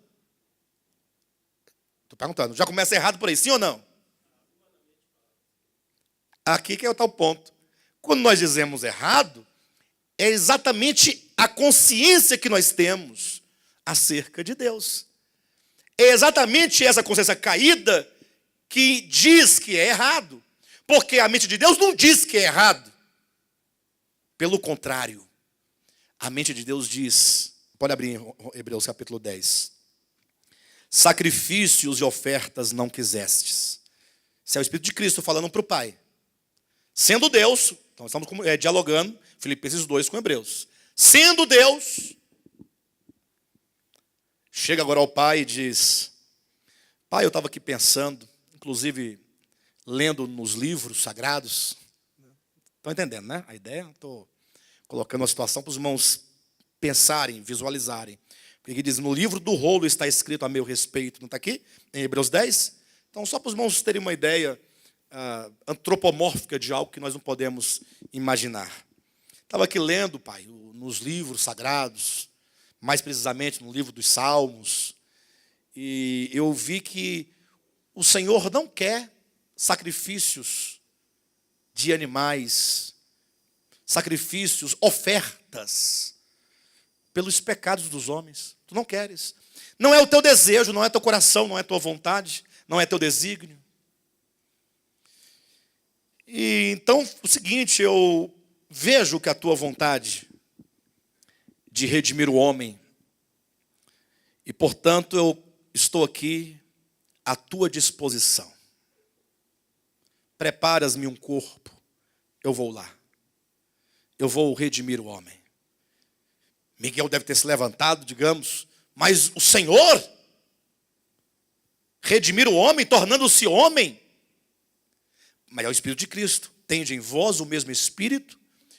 Estou perguntando. Já começa errado por aí, sim ou não? Aqui que é o tal ponto. Quando nós dizemos errado, é exatamente a consciência que nós temos acerca de Deus. É exatamente essa consciência caída que diz que é errado. Porque a mente de Deus não diz que é errado. Pelo contrário, a mente de Deus diz, pode abrir em Hebreus capítulo 10. Sacrifícios e ofertas não quisestes. Esse é o Espírito de Cristo falando para o Pai. Sendo Deus, então estamos dialogando, Filipenses 2 com Hebreus. Sendo Deus, chega agora ao Pai e diz, Pai, eu estava aqui pensando, inclusive lendo nos livros sagrados. Estão entendendo, né? A ideia? Estou colocando a situação para os irmãos pensarem, visualizarem. Porque aqui diz, no livro do rolo está escrito a meu respeito. Não está aqui? Em Hebreus 10? Então, só para os irmãos terem uma ideia antropomórfica de algo que nós não podemos imaginar. Estava aqui lendo, Pai, nos livros sagrados, mais precisamente no livro dos Salmos, e eu vi que o Senhor não quer sacrifícios de animais, sacrifícios, ofertas, pelos pecados dos homens. Tu não queres. Não é o teu desejo, não é teu coração, não é tua vontade, não é teu desígnio. E então, o seguinte, eu vejo que a tua vontade de redimir o homem, e portanto eu estou aqui à tua disposição. Preparas-me um corpo, eu vou lá. Eu vou redimir o homem. Miguel deve ter se levantado, digamos, mas o Senhor redimir o homem, tornando-se homem. Mas é o Espírito de Cristo. Tende em vós o mesmo Espírito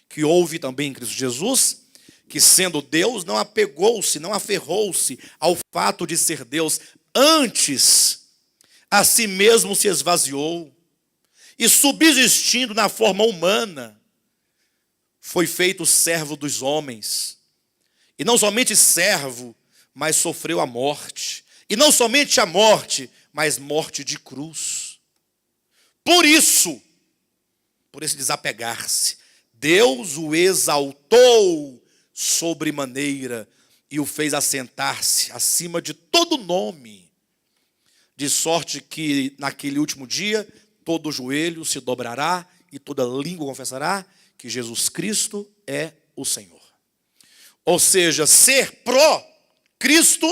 que houve também em Cristo Jesus, que sendo Deus não apegou-se, não aferrou-se ao fato de ser Deus. Antes, a si mesmo se esvaziou e subsistindo na forma humana, foi feito servo dos homens. E não somente servo, mas sofreu a morte. E não somente a morte, mas morte de cruz. Por esse desapegar-se, Deus o exaltou sobremaneira e o fez assentar-se acima de todo nome, de sorte que naquele último dia todo joelho se dobrará e toda língua confessará que Jesus Cristo é o Senhor. Ou seja, ser pró-Cristo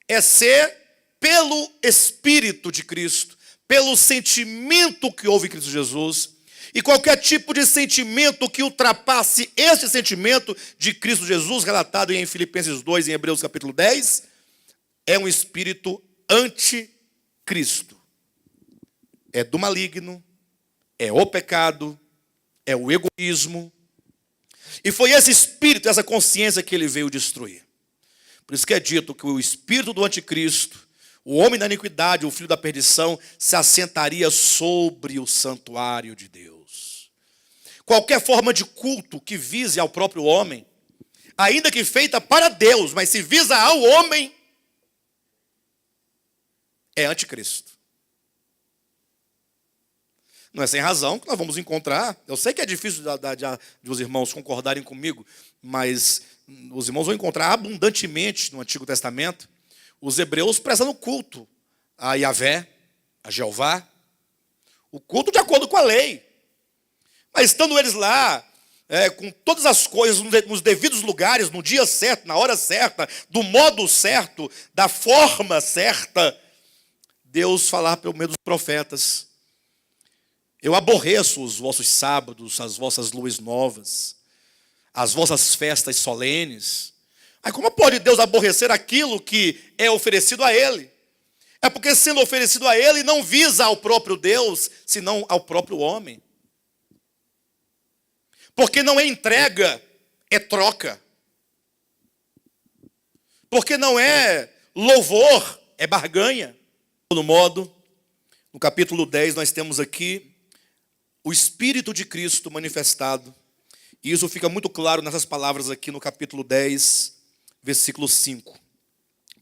é ser pelo Espírito de Cristo, pelo sentimento que houve em Cristo Jesus. E qualquer tipo de sentimento que ultrapasse esse sentimento de Cristo Jesus, relatado em Filipenses 2, em Hebreus capítulo 10, é um espírito anticristo. É do maligno, é o pecado, é o egoísmo. E foi esse espírito, essa consciência que ele veio destruir. Por isso que é dito que o espírito do anticristo, o homem da iniquidade, o filho da perdição, se assentaria sobre o santuário de Deus. Qualquer forma de culto que vise ao próprio homem, ainda que feita para Deus, mas se visa ao homem, é anticristo. Não é sem razão que nós vamos encontrar. Eu sei que é difícil de os irmãos concordarem comigo, mas os irmãos vão encontrar abundantemente no Antigo Testamento os hebreus prestando culto a Yahvé, a Jeová, o culto de acordo com a lei. Mas estando eles lá, com todas as coisas nos devidos lugares, no dia certo, na hora certa, do modo certo, da forma certa, Deus falar pelo meio dos profetas: eu aborreço os vossos sábados, as vossas luas novas, as vossas festas solenes. Aí como pode Deus aborrecer aquilo que é oferecido a Ele? É porque sendo oferecido a Ele não visa ao próprio Deus, senão ao próprio homem. Porque não é entrega, é troca. Porque não é louvor, é barganha. De todo modo, no capítulo 10 nós temos aqui o Espírito de Cristo manifestado. E isso fica muito claro nessas palavras aqui no capítulo 10, versículo 5.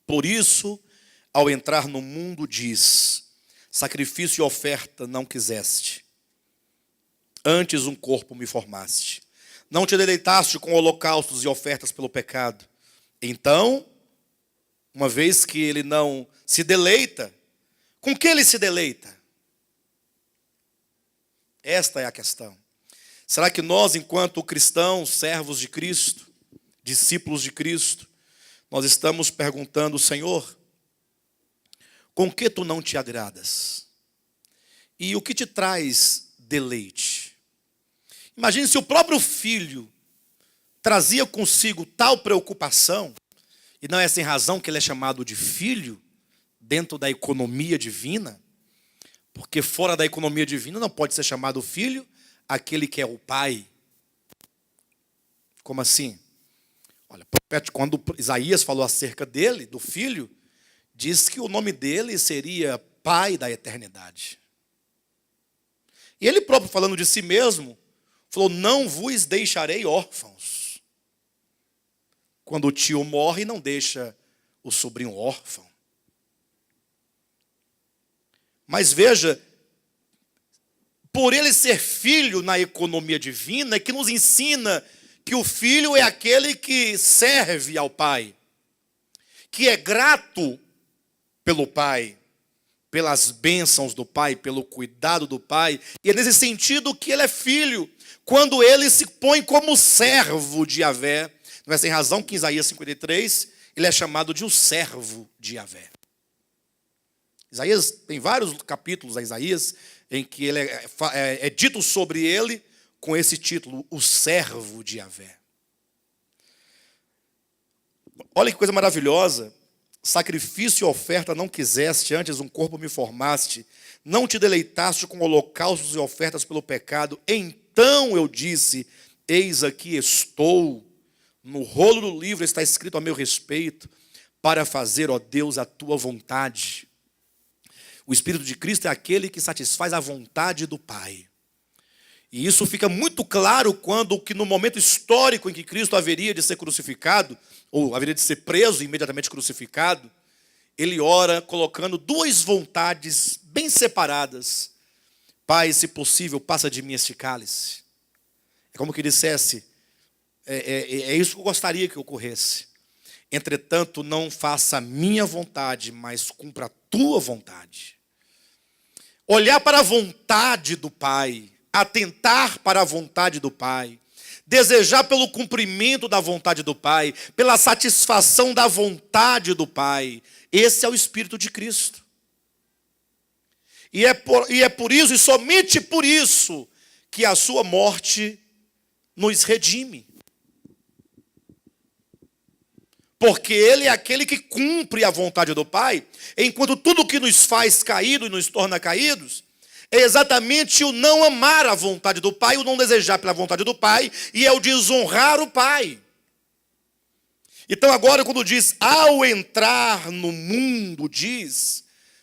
Por isso, ao entrar no mundo, diz: sacrifício e oferta não quiseste, antes um corpo me formaste. Não te deleitaste com holocaustos e ofertas pelo pecado. Então, uma vez que ele não se deleita, com que ele se deleita? Esta é a questão. Será que nós, enquanto cristãos, servos de Cristo, discípulos de Cristo, nós estamos perguntando: Senhor, com que tu não te agradas? E o que te traz deleite? Imagine se o próprio filho trazia consigo tal preocupação, e não é sem razão que ele é chamado de filho, dentro da economia divina, porque fora da economia divina não pode ser chamado filho aquele que é o pai. Como assim? Olha, quando Isaías falou acerca dele, do filho, diz que o nome dele seria Pai da eternidade. E ele próprio, falando de si mesmo, falou: não vos deixarei órfãos. Quando o tio morre, não deixa o sobrinho órfão. Mas veja, por ele ser filho na economia divina, é que nos ensina que o filho é aquele que serve ao pai, que é grato pelo pai, pelas bênçãos do pai, pelo cuidado do pai. E é nesse sentido que ele é filho, quando ele se põe como servo de Yahvé. Não é sem razão que em Isaías 53 ele é chamado de o servo de Yahvé. Isaías tem vários capítulos a Isaías em que ele é dito sobre ele com esse título, o servo de Yahvé. Olha que coisa maravilhosa. Sacrifício e oferta não quiseste, antes um corpo me formaste. Não te deleitaste com holocaustos e ofertas pelo pecado. Então eu disse: eis aqui estou. No rolo do livro está escrito a meu respeito, para fazer, ó Deus, a tua vontade. O Espírito de Cristo é aquele que satisfaz a vontade do Pai. E isso fica muito claro quando que no momento histórico em que Cristo haveria de ser crucificado, ou haveria de ser preso e imediatamente crucificado, ele ora colocando duas vontades bem separadas. Pai, se possível, passa de mim este cálice. É como que dissesse: é isso que eu gostaria que ocorresse. Entretanto, não faça a minha vontade, mas cumpra a tua vontade. Olhar para a vontade do Pai, atentar para a vontade do Pai, desejar pelo cumprimento da vontade do Pai, pela satisfação da vontade do Pai. Esse é o Espírito de Cristo. E é por isso, e somente por isso, que a sua morte nos redime. Porque ele é aquele que cumpre a vontade do Pai, enquanto tudo que nos faz caído e nos torna caídos é exatamente o não amar a vontade do Pai, o não desejar pela vontade do Pai, e é o desonrar o Pai. Então agora quando diz, ao entrar no mundo,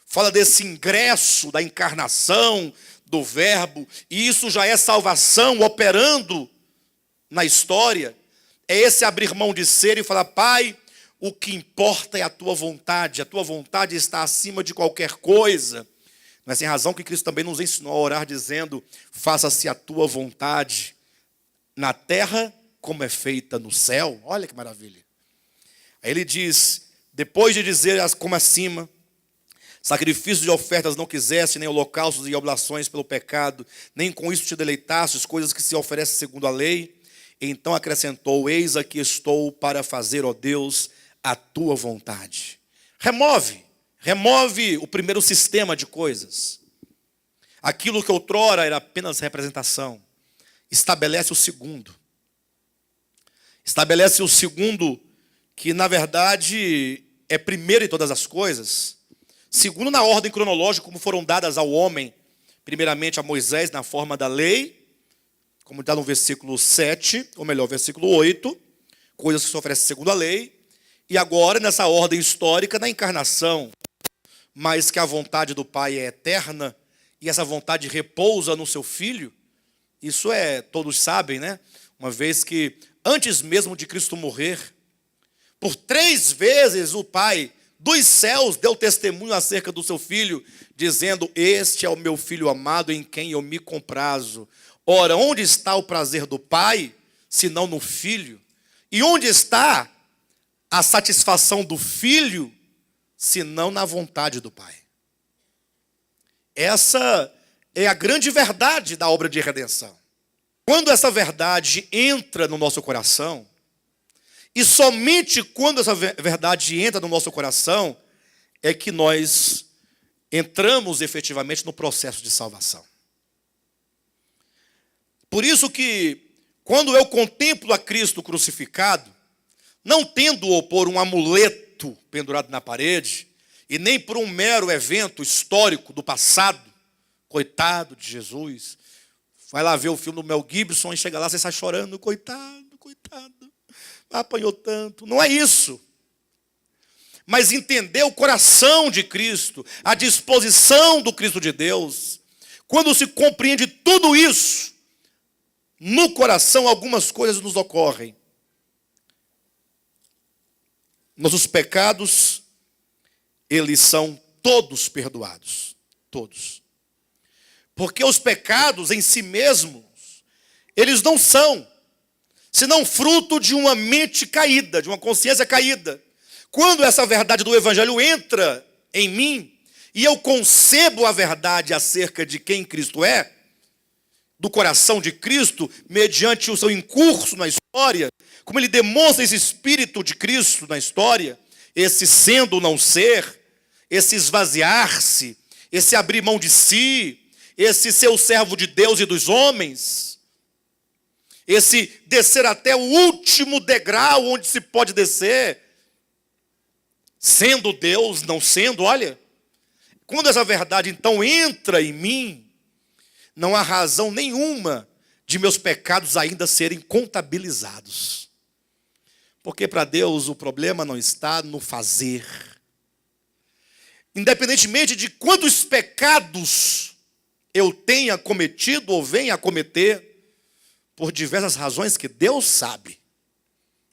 fala desse ingresso da encarnação do Verbo, e isso já é salvação operando na história. É esse abrir mão de ser e falar: Pai, o que importa é a tua vontade está acima de qualquer coisa. Não é sem razão que Cristo também nos ensinou a orar dizendo: faça-se a tua vontade na terra como é feita no céu. Olha que maravilha. Aí ele diz, depois de dizer como acima: sacrifícios e ofertas não quiseste, nem holocaustos e oblações pelo pecado, nem com isso te deleitaste, coisas que se oferecem segundo a lei. Então acrescentou: eis aqui estou para fazer, ó Deus, a tua vontade. Remove o primeiro sistema de coisas. Aquilo que outrora era apenas representação. Estabelece o segundo. Estabelece o segundo, que na verdade é primeiro em todas as coisas. Segundo na ordem cronológica, como foram dadas ao homem, primeiramente a Moisés na forma da lei, como está no versículo 7, ou melhor, versículo 8. coisas que se oferecem segundo a lei, e agora, nessa ordem histórica, na encarnação, mas que a vontade do Pai é eterna, e essa vontade repousa no seu Filho, isso todos sabem, né? Uma vez que, antes mesmo de Cristo morrer, por 3 vezes o Pai dos céus deu testemunho acerca do seu Filho, dizendo: este é o meu Filho amado em quem eu me comprazo. Ora, onde está o prazer do Pai, senão no Filho? E onde está a satisfação do Filho, senão na vontade do Pai? Essa é a grande verdade da obra de redenção. Quando essa verdade entra no nosso coração, e somente quando essa verdade entra no nosso coração, é que nós entramos efetivamente no processo de salvação. Por isso que, quando eu contemplo a Cristo crucificado, não tendo-o por um amuleto pendurado na parede, e nem por um mero evento histórico do passado, coitado de Jesus, vai lá ver o filme do Mel Gibson e chega lá, você sai chorando, coitado, coitado, apanhou tanto. Não é isso. Mas entender o coração de Cristo, a disposição do Cristo de Deus. Quando se compreende tudo isso, no coração algumas coisas nos ocorrem. Nossos pecados, eles são todos perdoados. Todos. Porque os pecados em si mesmos, eles não são senão fruto de uma mente caída, de uma consciência caída. Quando essa verdade do Evangelho entra em mim, e eu concebo a verdade acerca de quem Cristo é, do coração de Cristo, mediante o seu incurso na história, como ele demonstra esse espírito de Cristo na história, esse sendo ou não ser, esse esvaziar-se, esse abrir mão de si, esse ser o servo de Deus e dos homens, esse descer até o último degrau onde se pode descer, sendo Deus, não sendo, olha, quando essa verdade então entra em mim, não há razão nenhuma de meus pecados ainda serem contabilizados. Porque para Deus o problema não está no fazer. Independentemente de quantos pecados eu tenha cometido ou venha a cometer, por diversas razões que Deus sabe.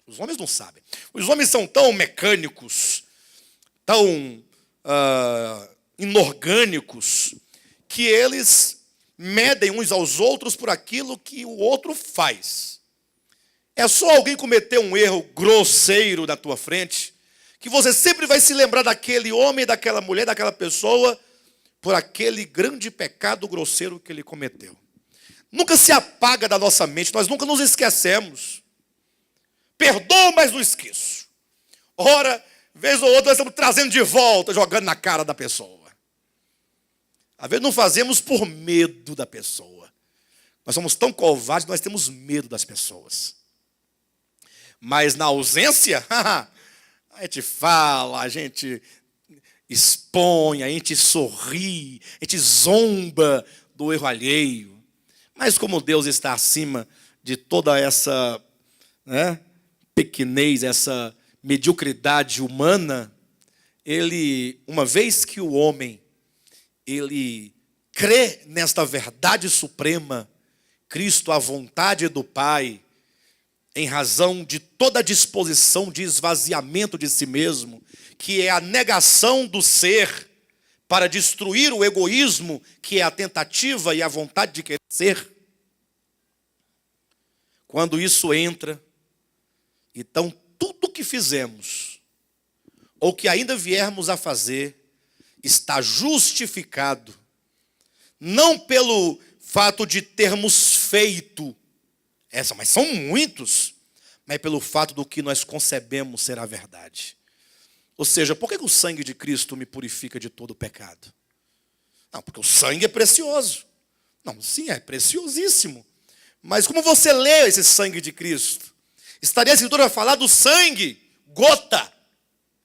Os homens não sabem. Os homens são tão mecânicos, tão inorgânicos, que eles medem uns aos outros por aquilo que o outro faz. É só alguém cometer um erro grosseiro na tua frente, que você sempre vai se lembrar daquele homem, daquela mulher, daquela pessoa, por aquele grande pecado grosseiro que ele cometeu. Nunca se apaga da nossa mente, nós nunca nos esquecemos. Perdoo, mas não esqueço. Ora, vez ou outra, nós estamos trazendo de volta, jogando na cara da pessoa. Às vezes não fazemos por medo da pessoa. Nós somos tão covardes que nós temos medo das pessoas. Mas na ausência, a gente fala, a gente expõe, a gente sorri, a gente zomba do erro alheio. Mas como Deus está acima de toda essa pequenez, essa mediocridade humana, ele, uma vez que o homem, ele crê nesta verdade suprema, Cristo, a vontade do Pai, em razão de toda a disposição de esvaziamento de si mesmo, que é a negação do ser para destruir o egoísmo, que é a tentativa e a vontade de querer ser. Quando isso entra, então tudo que fizemos, ou que ainda viermos a fazer, está justificado, não pelo fato de termos feito, mas são muitos, mas pelo fato do que nós concebemos ser a verdade. Ou seja, por que o sangue de Cristo me purifica de todo o pecado? Não, porque o sangue é precioso. Não, sim, é preciosíssimo. Mas como você lê esse sangue de Cristo? Estaria a Escritura a falar do sangue, gota,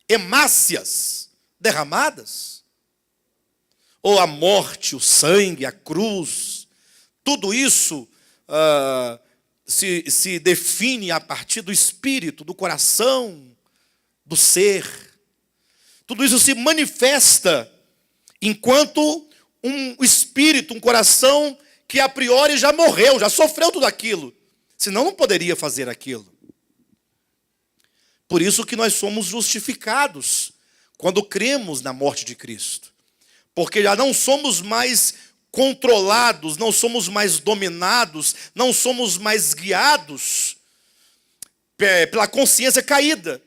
hemácias derramadas? Ou a morte, o sangue, a cruz, tudo isso se define a partir do espírito, do coração, do ser. Tudo isso se manifesta enquanto um espírito, um coração que a priori já morreu, já sofreu tudo aquilo. Senão não poderia fazer aquilo. Por isso que nós somos justificados quando cremos na morte de Cristo. Porque já não somos mais controlados, não somos mais dominados, não somos mais guiados pela consciência caída.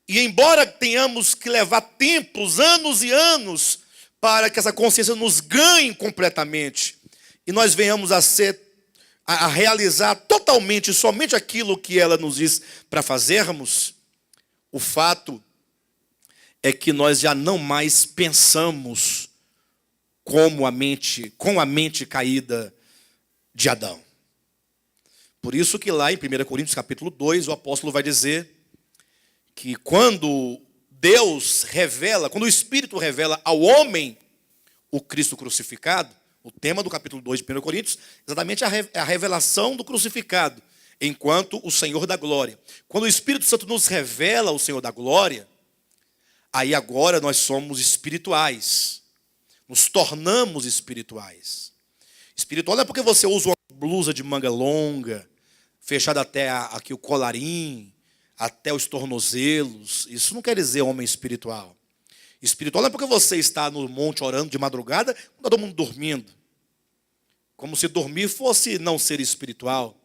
E embora tenhamos que levar tempos, anos e anos, para que essa consciência nos ganhe completamente, e nós venhamos a realizar totalmente, somente aquilo que ela nos diz para fazermos, o fato é que nós já não mais pensamos com a mente caída de Adão. Por isso que lá em 1 Coríntios capítulo 2, o apóstolo vai dizer que quando Deus revela, quando o Espírito revela ao homem o Cristo crucificado, o tema do capítulo 2 de 1 Coríntios, exatamente a revelação do crucificado, enquanto o Senhor da glória. Quando o Espírito Santo nos revela o Senhor da glória, aí agora nós somos espirituais. Nos tornamos espirituais. Espiritual não é porque você usa uma blusa de manga longa, fechada até aqui o colarinho, até os tornozelos. Isso não quer dizer homem espiritual. Espiritual não é porque você está no monte orando de madrugada, com todo mundo dormindo. Como se dormir fosse não ser espiritual.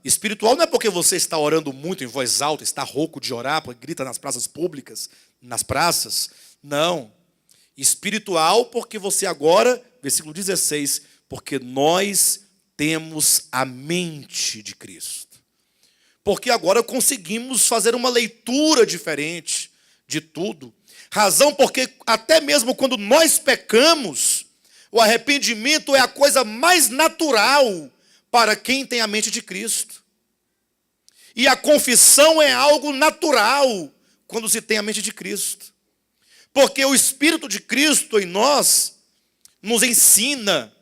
Espiritual não é porque você está orando muito em voz alta, está rouco de orar, porque grita nas praças públicas, nas praças. Não. Espiritual porque você agora, versículo 16, porque nós temos a mente de Cristo. Porque agora conseguimos fazer uma leitura diferente de tudo. Razão porque até mesmo quando nós pecamos, o arrependimento é a coisa mais natural para quem tem a mente de Cristo. E a confissão é algo natural quando se tem a mente de Cristo. Porque o Espírito de Cristo em nós nos ensina,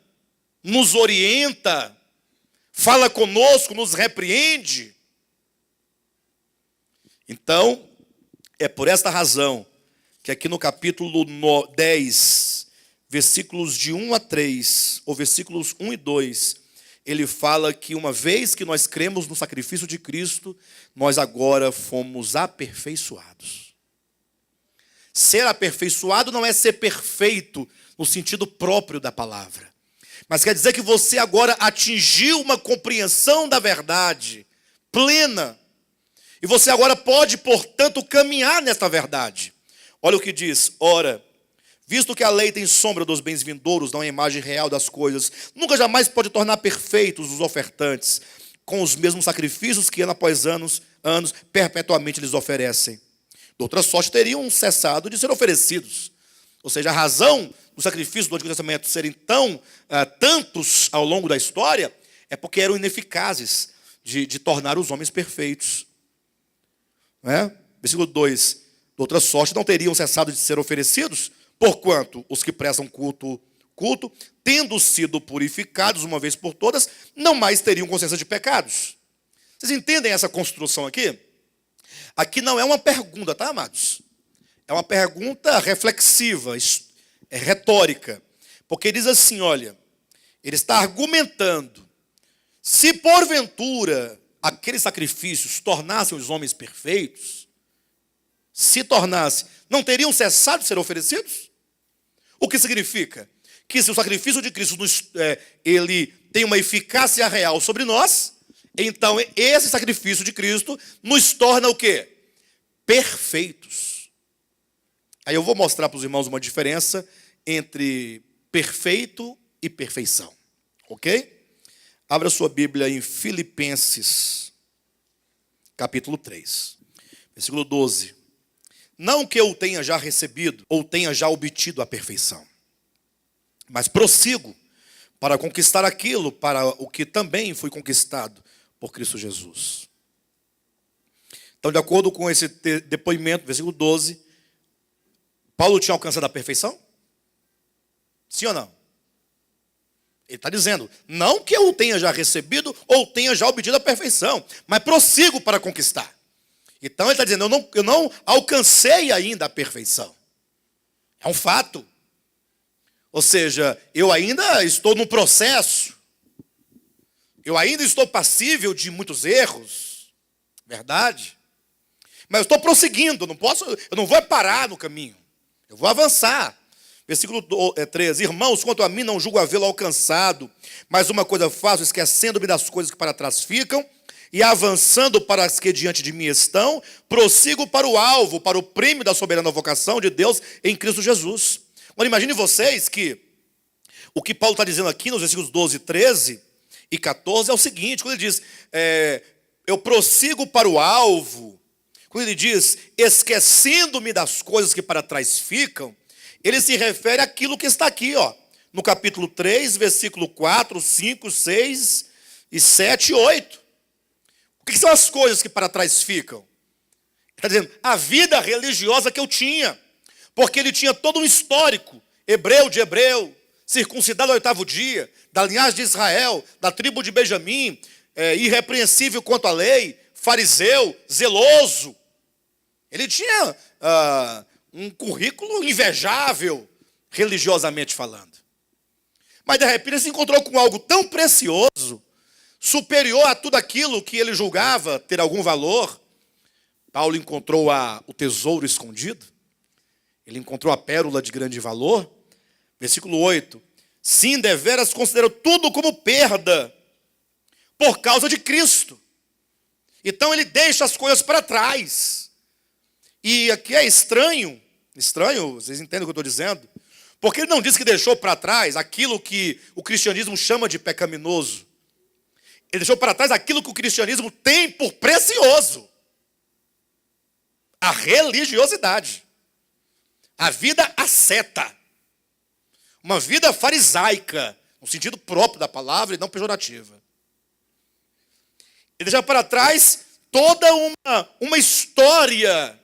nos orienta, fala conosco, nos repreende. Então, é por esta razão que aqui no capítulo 10, versículos de 1 a 3, ou versículos 1 e 2, ele fala que uma vez que nós cremos no sacrifício de Cristo, nós agora fomos aperfeiçoados. Ser aperfeiçoado não é ser perfeito no sentido próprio da palavra, mas quer dizer que você agora atingiu uma compreensão da verdade plena, e você agora pode, portanto, caminhar nesta verdade. Olha o que diz: ora, visto que a lei tem sombra dos bens vindouros, não é a imagem real das coisas, nunca jamais pode tornar perfeitos os ofertantes, com os mesmos sacrifícios que ano após anos, perpetuamente lhes oferecem. De outra sorte, teriam cessado de ser oferecidos. Ou seja, a razão dos sacrifícios do Antigo Testamento serem tantos ao longo da história, é porque eram ineficazes de tornar os homens perfeitos. Versículo 2, de outra sorte, não teriam cessado de ser oferecidos, porquanto os que prestam culto, tendo sido purificados uma vez por todas, não mais teriam consciência de pecados. Vocês entendem essa construção aqui? Aqui não é uma pergunta, tá, amados? É uma pergunta reflexiva, retórica. Porque diz assim, olha, ele está argumentando, se porventura aqueles sacrifícios tornassem os homens perfeitos, se tornasse, não teriam cessado de ser oferecidos? O que significa? Que se o sacrifício de Cristo ele tem uma eficácia real sobre nós, então esse sacrifício de Cristo nos torna o quê? Perfeitos. Aí eu vou mostrar para os irmãos uma diferença entre perfeito e perfeição. Ok? Abra sua Bíblia em Filipenses, capítulo 3, versículo 12. Não que eu tenha já recebido ou tenha já obtido a perfeição, mas prossigo para conquistar aquilo para o que também fui conquistado por Cristo Jesus. Então, de acordo com esse depoimento, versículo 12, Paulo tinha alcançado a perfeição? Sim ou não? Ele está dizendo, não que eu tenha já recebido ou tenha já obtido a perfeição, mas prossigo para conquistar. Então ele está dizendo, eu não alcancei ainda a perfeição. É um fato. Ou seja, eu ainda estou no processo. Eu ainda estou passível de muitos erros. Verdade? Mas eu estou prosseguindo, eu não vou parar no caminho. Eu vou avançar. Versículo 13. Irmãos, quanto a mim, não julgo havê-lo alcançado, mas uma coisa faço, esquecendo-me das coisas que para trás ficam, e avançando para as que diante de mim estão, prossigo para o alvo, para o prêmio da soberana vocação de Deus em Cristo Jesus. Agora imagine vocês que o que Paulo está dizendo aqui nos versículos 12, 13 e 14 é o seguinte, quando ele diz, eu prossigo para o alvo, quando ele diz, esquecendo-me das coisas que para trás ficam, ele se refere àquilo que está aqui, no capítulo 3, versículo 4, 5, 6 e 7 e 8. O que são as coisas que para trás ficam? Ele está dizendo, a vida religiosa que eu tinha, porque ele tinha todo um histórico, hebreu de hebreu, circuncidado ao 8º dia, da linhagem de Israel, da tribo de Benjamim, irrepreensível quanto à lei, fariseu, zeloso. Ele tinha um currículo invejável, religiosamente falando. Mas de repente ele se encontrou com algo tão precioso, superior a tudo aquilo que ele julgava ter algum valor. Paulo encontrou o tesouro escondido, ele encontrou a pérola de grande valor. Versículo 8. Sim, deveras considero tudo como perda, por causa de Cristo. Então ele deixa as coisas para trás. E aqui é estranho, vocês entendem o que eu estou dizendo? Porque ele não diz que deixou para trás aquilo que o cristianismo chama de pecaminoso. Ele deixou para trás aquilo que o cristianismo tem por precioso. A religiosidade. A vida asceta. Uma vida farisaica, no sentido próprio da palavra e não pejorativa. Ele deixa para trás toda uma história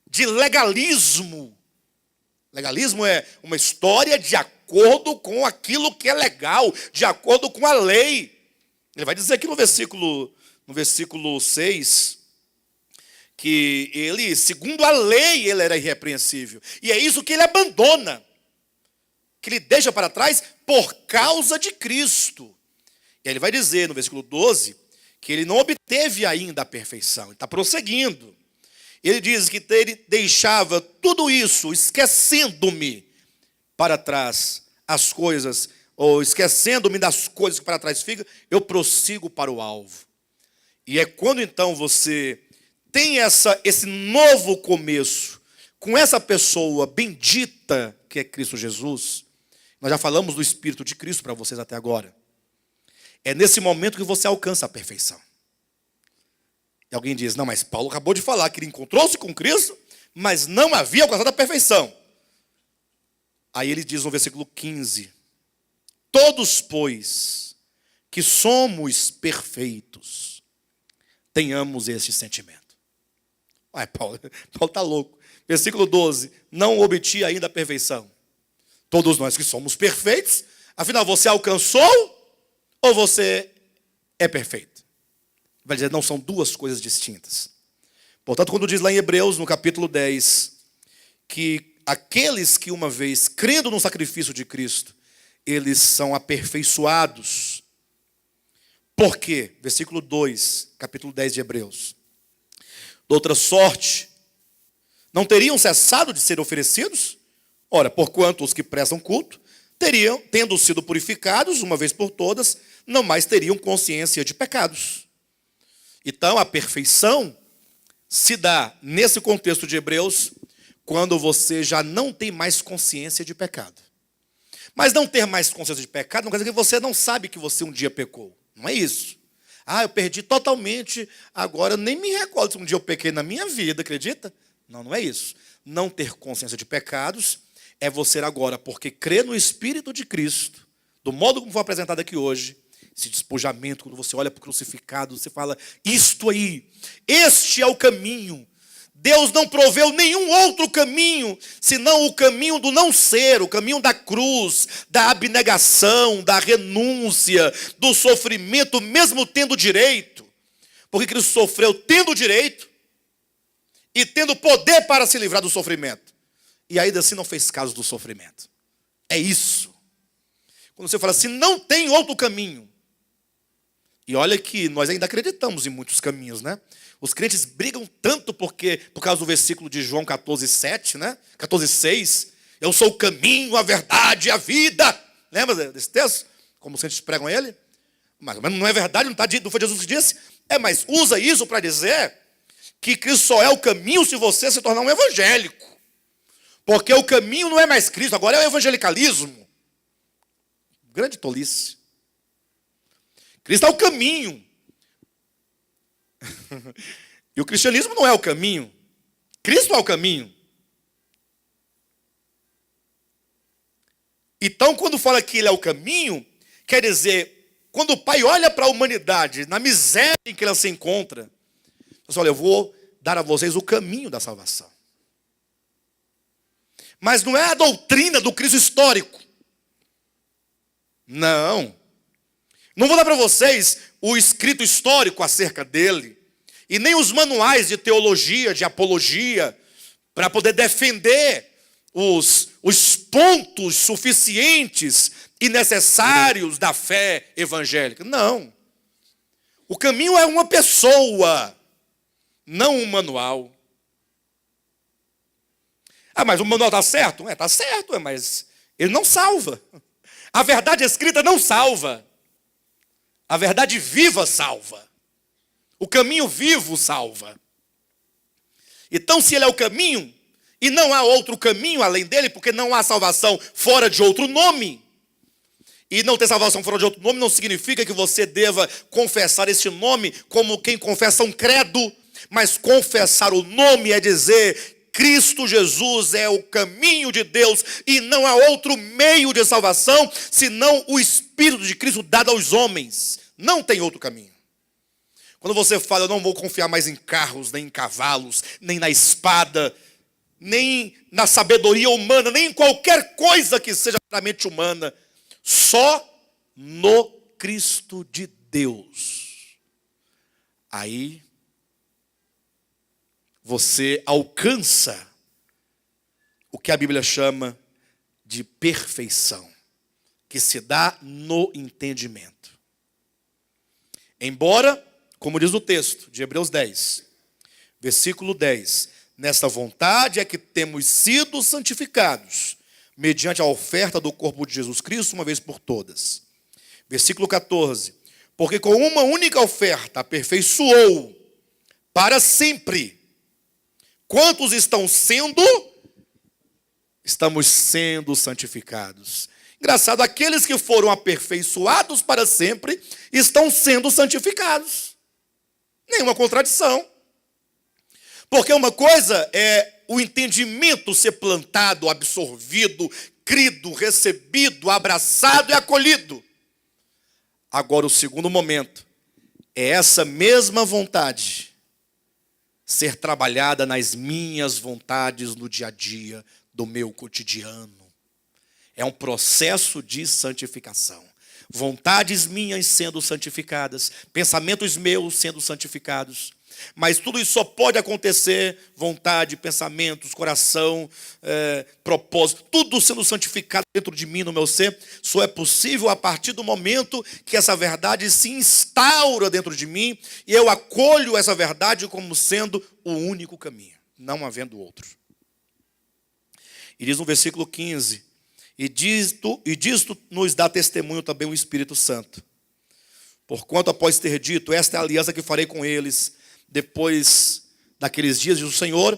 de legalismo. Legalismo é uma história de acordo com aquilo que é legal, de acordo com a lei. Ele vai dizer aqui no versículo 6, que ele, segundo a lei, ele era irrepreensível. E é isso que ele abandona, que ele deixa para trás por causa de Cristo. E aí ele vai dizer no versículo 12, que ele não obteve ainda a perfeição, ele está prosseguindo. Ele diz que ele deixava tudo isso, esquecendo-me para trás as coisas, ou esquecendo-me das coisas que para trás ficam, eu prossigo para o alvo. E é quando então você tem esse novo começo, com essa pessoa bendita que é Cristo Jesus. Nós já falamos do Espírito de Cristo para vocês até agora. É nesse momento que você alcança a perfeição. E alguém diz, não, mas Paulo acabou de falar que ele encontrou-se com Cristo, mas não havia alcançado a perfeição. Aí ele diz no versículo 15, todos, pois, que somos perfeitos, tenhamos este sentimento. Ué, Paulo está louco. Versículo 12, não obti ainda a perfeição. Todos nós que somos perfeitos, afinal você alcançou ou você é perfeito? Vai dizer, não, são duas coisas distintas. Portanto, quando diz lá em Hebreus, no capítulo 10, que aqueles que uma vez, crendo no sacrifício de Cristo, eles são aperfeiçoados. Por quê? Versículo 2, capítulo 10 de Hebreus. De outra sorte, não teriam cessado de ser oferecidos? Ora, porquanto os que prestam culto, tendo sido purificados uma vez por todas, não mais teriam consciência de pecados. Então, a perfeição se dá, nesse contexto de Hebreus, quando você já não tem mais consciência de pecado. Mas não ter mais consciência de pecado não quer dizer que você não sabe que você um dia pecou. Não é isso. Eu perdi totalmente, agora eu nem me recordo se um dia eu pequei na minha vida, acredita? Não, não é isso. Não ter consciência de pecados é você agora, porque crê no Espírito de Cristo, do modo como foi apresentado aqui hoje, esse despojamento, quando você olha para o crucificado, você fala, isto aí, este é o caminho, Deus não proveu nenhum outro caminho, senão o caminho do não ser, o caminho da cruz, da abnegação, da renúncia, do sofrimento, mesmo tendo direito. Porque Cristo sofreu tendo direito e tendo poder para se livrar do sofrimento. E ainda assim não fez caso do sofrimento. É isso. Quando você fala assim, não tem outro caminho. E olha que nós ainda acreditamos em muitos caminhos, né? Os crentes brigam tanto por causa do versículo de João 14:7, né? 14:6. Eu sou o caminho, a verdade e a vida. Lembra desse texto? Como os crentes pregam ele? Mas não é verdade, não foi Jesus que disse? Mas usa isso para dizer que Cristo só é o caminho se você se tornar um evangélico. Porque o caminho não é mais Cristo, agora é o evangelicalismo. Grande tolice. Cristo é o caminho. E o cristianismo não é o caminho. Cristo é o caminho. Então, quando fala que ele é o caminho, quer dizer, quando o Pai olha para a humanidade, na miséria em que ela se encontra, diz, olha, eu vou dar a vocês o caminho da salvação. Mas não é a doutrina do Cristo histórico. Não. Não vou dar para vocês o escrito histórico acerca dele, e nem os manuais de teologia, de apologia, para poder defender os pontos suficientes e necessários da fé evangélica. Não. O caminho é uma pessoa, não um manual. Mas o manual está certo? Está certo, mas ele não salva. A verdade escrita não salva. A verdade viva salva. O caminho vivo salva. Então, se ele é o caminho, e não há outro caminho além dele, porque não há salvação fora de outro nome, e não ter salvação fora de outro nome não significa que você deva confessar esse nome como quem confessa um credo, mas confessar o nome é dizer, Cristo Jesus é o caminho de Deus, e não há outro meio de salvação, senão o Espírito de Cristo dado aos homens. Não tem outro caminho. Quando você fala, eu não vou confiar mais em carros, nem em cavalos, nem na espada, nem na sabedoria humana, nem em qualquer coisa que seja meramente humana, só no Cristo de Deus. Aí você alcança o que a Bíblia chama de perfeição, que se dá no entendimento. Embora, como diz o texto de Hebreus 10, versículo 10, nesta vontade é que temos sido santificados, mediante a oferta do corpo de Jesus Cristo, uma vez por todas. Versículo 14, porque com uma única oferta aperfeiçoou para sempre. Quantos estamos sendo santificados. Engraçado, aqueles que foram aperfeiçoados para sempre estão sendo santificados. Nenhuma contradição. Porque uma coisa é o entendimento ser plantado, absorvido, crido, recebido, abraçado e acolhido. Agora, o segundo momento é essa mesma vontade ser trabalhada nas minhas vontades no dia a dia do meu cotidiano. É um processo de santificação. Vontades minhas sendo santificadas, pensamentos meus sendo santificados. Mas tudo isso só pode acontecer, vontade, pensamentos, coração, propósito, tudo sendo santificado dentro de mim, no meu ser, só é possível a partir do momento que essa verdade se instaura dentro de mim e eu acolho essa verdade como sendo o único caminho, não havendo outro. E diz no versículo 15, e disto nos dá testemunho também o Espírito Santo. Porquanto após ter dito, esta é a aliança que farei com eles, depois daqueles dias, diz o Senhor,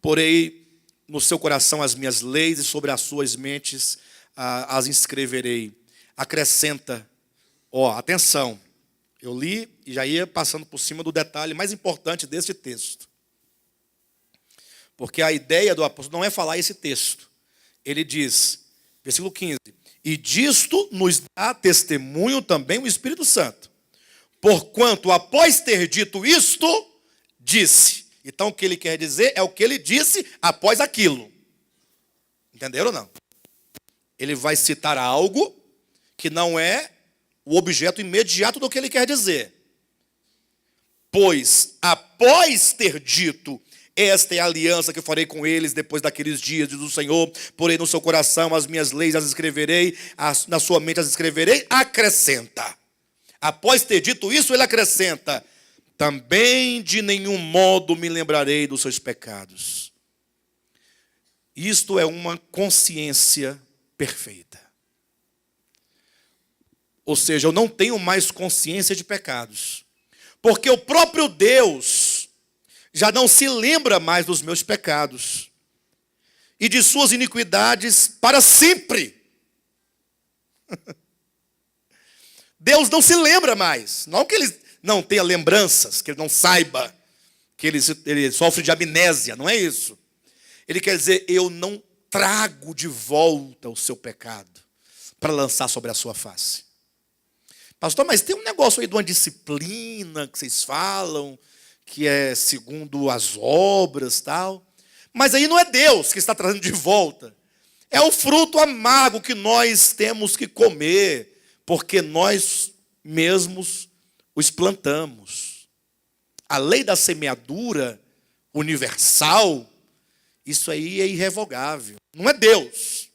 porei no seu coração as minhas leis e sobre as suas mentes as inscreverei. Acrescenta, atenção, eu li e já ia passando por cima do detalhe mais importante deste texto. Porque a ideia do apóstolo não é falar esse texto. Ele diz, versículo 15, e disto nos dá testemunho também o Espírito Santo. Porquanto após ter dito isto, disse, Então o que ele quer dizer é o que ele disse após aquilo. Entenderam ou não? Ele vai citar algo que não é o objeto imediato do que ele quer dizer. Pois, após ter dito, esta é a aliança que farei com eles depois daqueles dias, diz o Senhor, porém no seu coração as minhas leis as escreverei, na sua mente as escreverei, acrescenta. Após ter dito isso, ele acrescenta, também de nenhum modo me lembrarei dos seus pecados. Isto é uma consciência perfeita. Ou seja, eu não tenho mais consciência de pecados. Porque o próprio Deus já não se lembra mais dos meus pecados. E de suas iniquidades para sempre. Deus não se lembra mais. Não que ele não tenha lembranças, que ele não saiba, que ele sofre de amnésia, não é isso. Ele quer dizer, eu não trago de volta o seu pecado para lançar sobre a sua face. Pastor, mas tem um negócio aí de uma disciplina que vocês falam, que é segundo as obras e tal. Mas aí não é Deus que está trazendo de volta. É o fruto amargo que nós temos que comer, porque nós mesmos os plantamos. A lei da semeadura universal, isso aí é irrevogável. Não é Deus.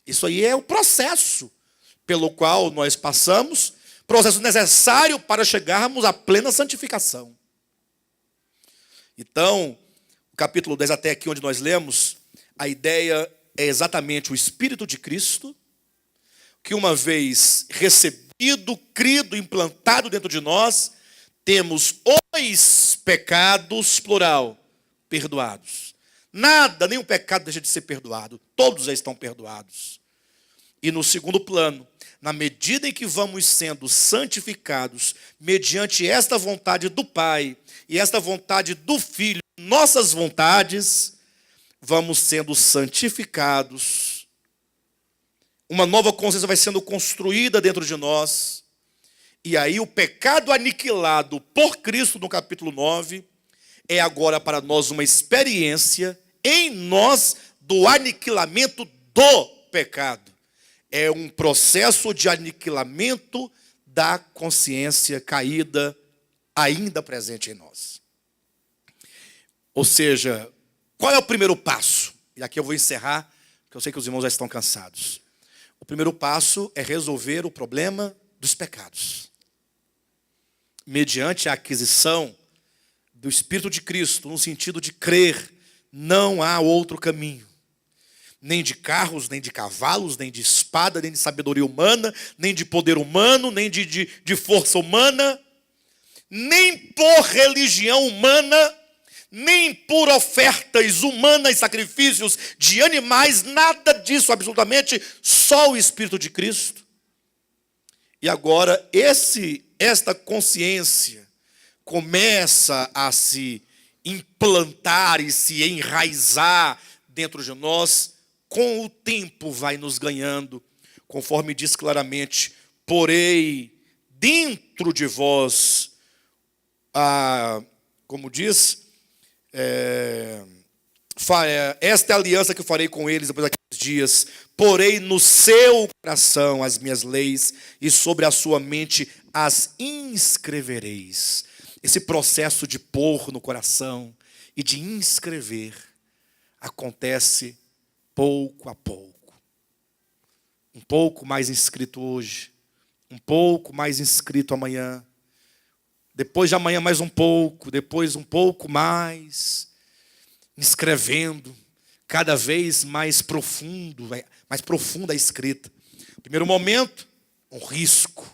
Isso aí é o processo pelo qual nós passamos, processo necessário para chegarmos à plena santificação. Então, o capítulo 10 até aqui onde nós lemos, a ideia é exatamente o Espírito de Cristo, que uma vez recebido, crido, implantado dentro de nós, temos os pecados, plural, perdoados. Nada, nenhum pecado deixa de ser perdoado. Todos já estão perdoados. E no segundo plano, na medida em que vamos sendo santificados, mediante esta vontade do Pai e esta vontade do Filho, nossas vontades, vamos sendo santificados. Uma nova consciência vai sendo construída dentro de nós. E aí o pecado aniquilado por Cristo no capítulo 9 é agora para nós uma experiência em nós do aniquilamento do pecado. É um processo de aniquilamento da consciência caída ainda presente em nós. Ou seja, qual é o primeiro passo? E aqui eu vou encerrar, porque eu sei que os irmãos já estão cansados. O primeiro passo é resolver o problema dos pecados. Mediante a aquisição do Espírito de Cristo, no sentido de crer, não há outro caminho. Nem de carros, nem de cavalos, nem de espada, nem de sabedoria humana, nem de poder humano, nem de força humana, nem por religião humana, nem por ofertas humanas, sacrifícios de animais, nada disso, absolutamente, só o Espírito de Cristo. E agora, esta consciência começa a se implantar e se enraizar dentro de nós, com o tempo vai nos ganhando, conforme diz claramente, porei dentro de vós, como diz, esta é a aliança que eu farei com eles depois daqueles dias, porei no seu coração as minhas leis e sobre a sua mente as inscrevereis. Esse processo de pôr no coração e de inscrever acontece pouco a pouco. Um pouco mais inscrito hoje, um pouco mais inscrito amanhã, depois de amanhã mais um pouco, depois um pouco mais, inscrevendo, cada vez mais profunda a escrita. No primeiro momento, um risco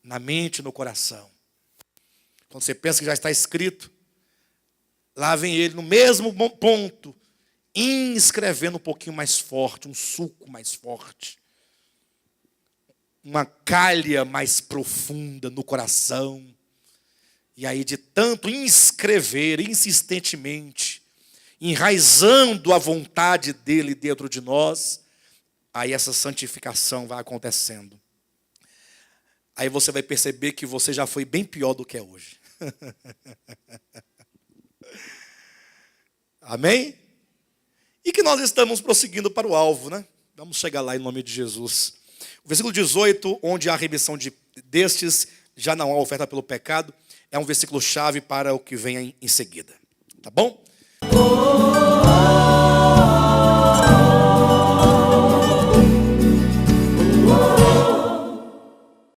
na mente e no coração. Quando você pensa que já está escrito, lá vem ele no mesmo ponto, inscrevendo um pouquinho mais forte, um suco mais forte, uma calha mais profunda no coração. E aí, de tanto inscrever insistentemente, enraizando a vontade dele dentro de nós, aí essa santificação vai acontecendo. Aí você vai perceber que você já foi bem pior do que é hoje. Amém? E que nós estamos prosseguindo para o alvo, né? Vamos chegar lá em nome de Jesus. O versículo 18, onde há remissão destes, já não há oferta pelo pecado, é um versículo chave para o que vem em seguida. Tá bom?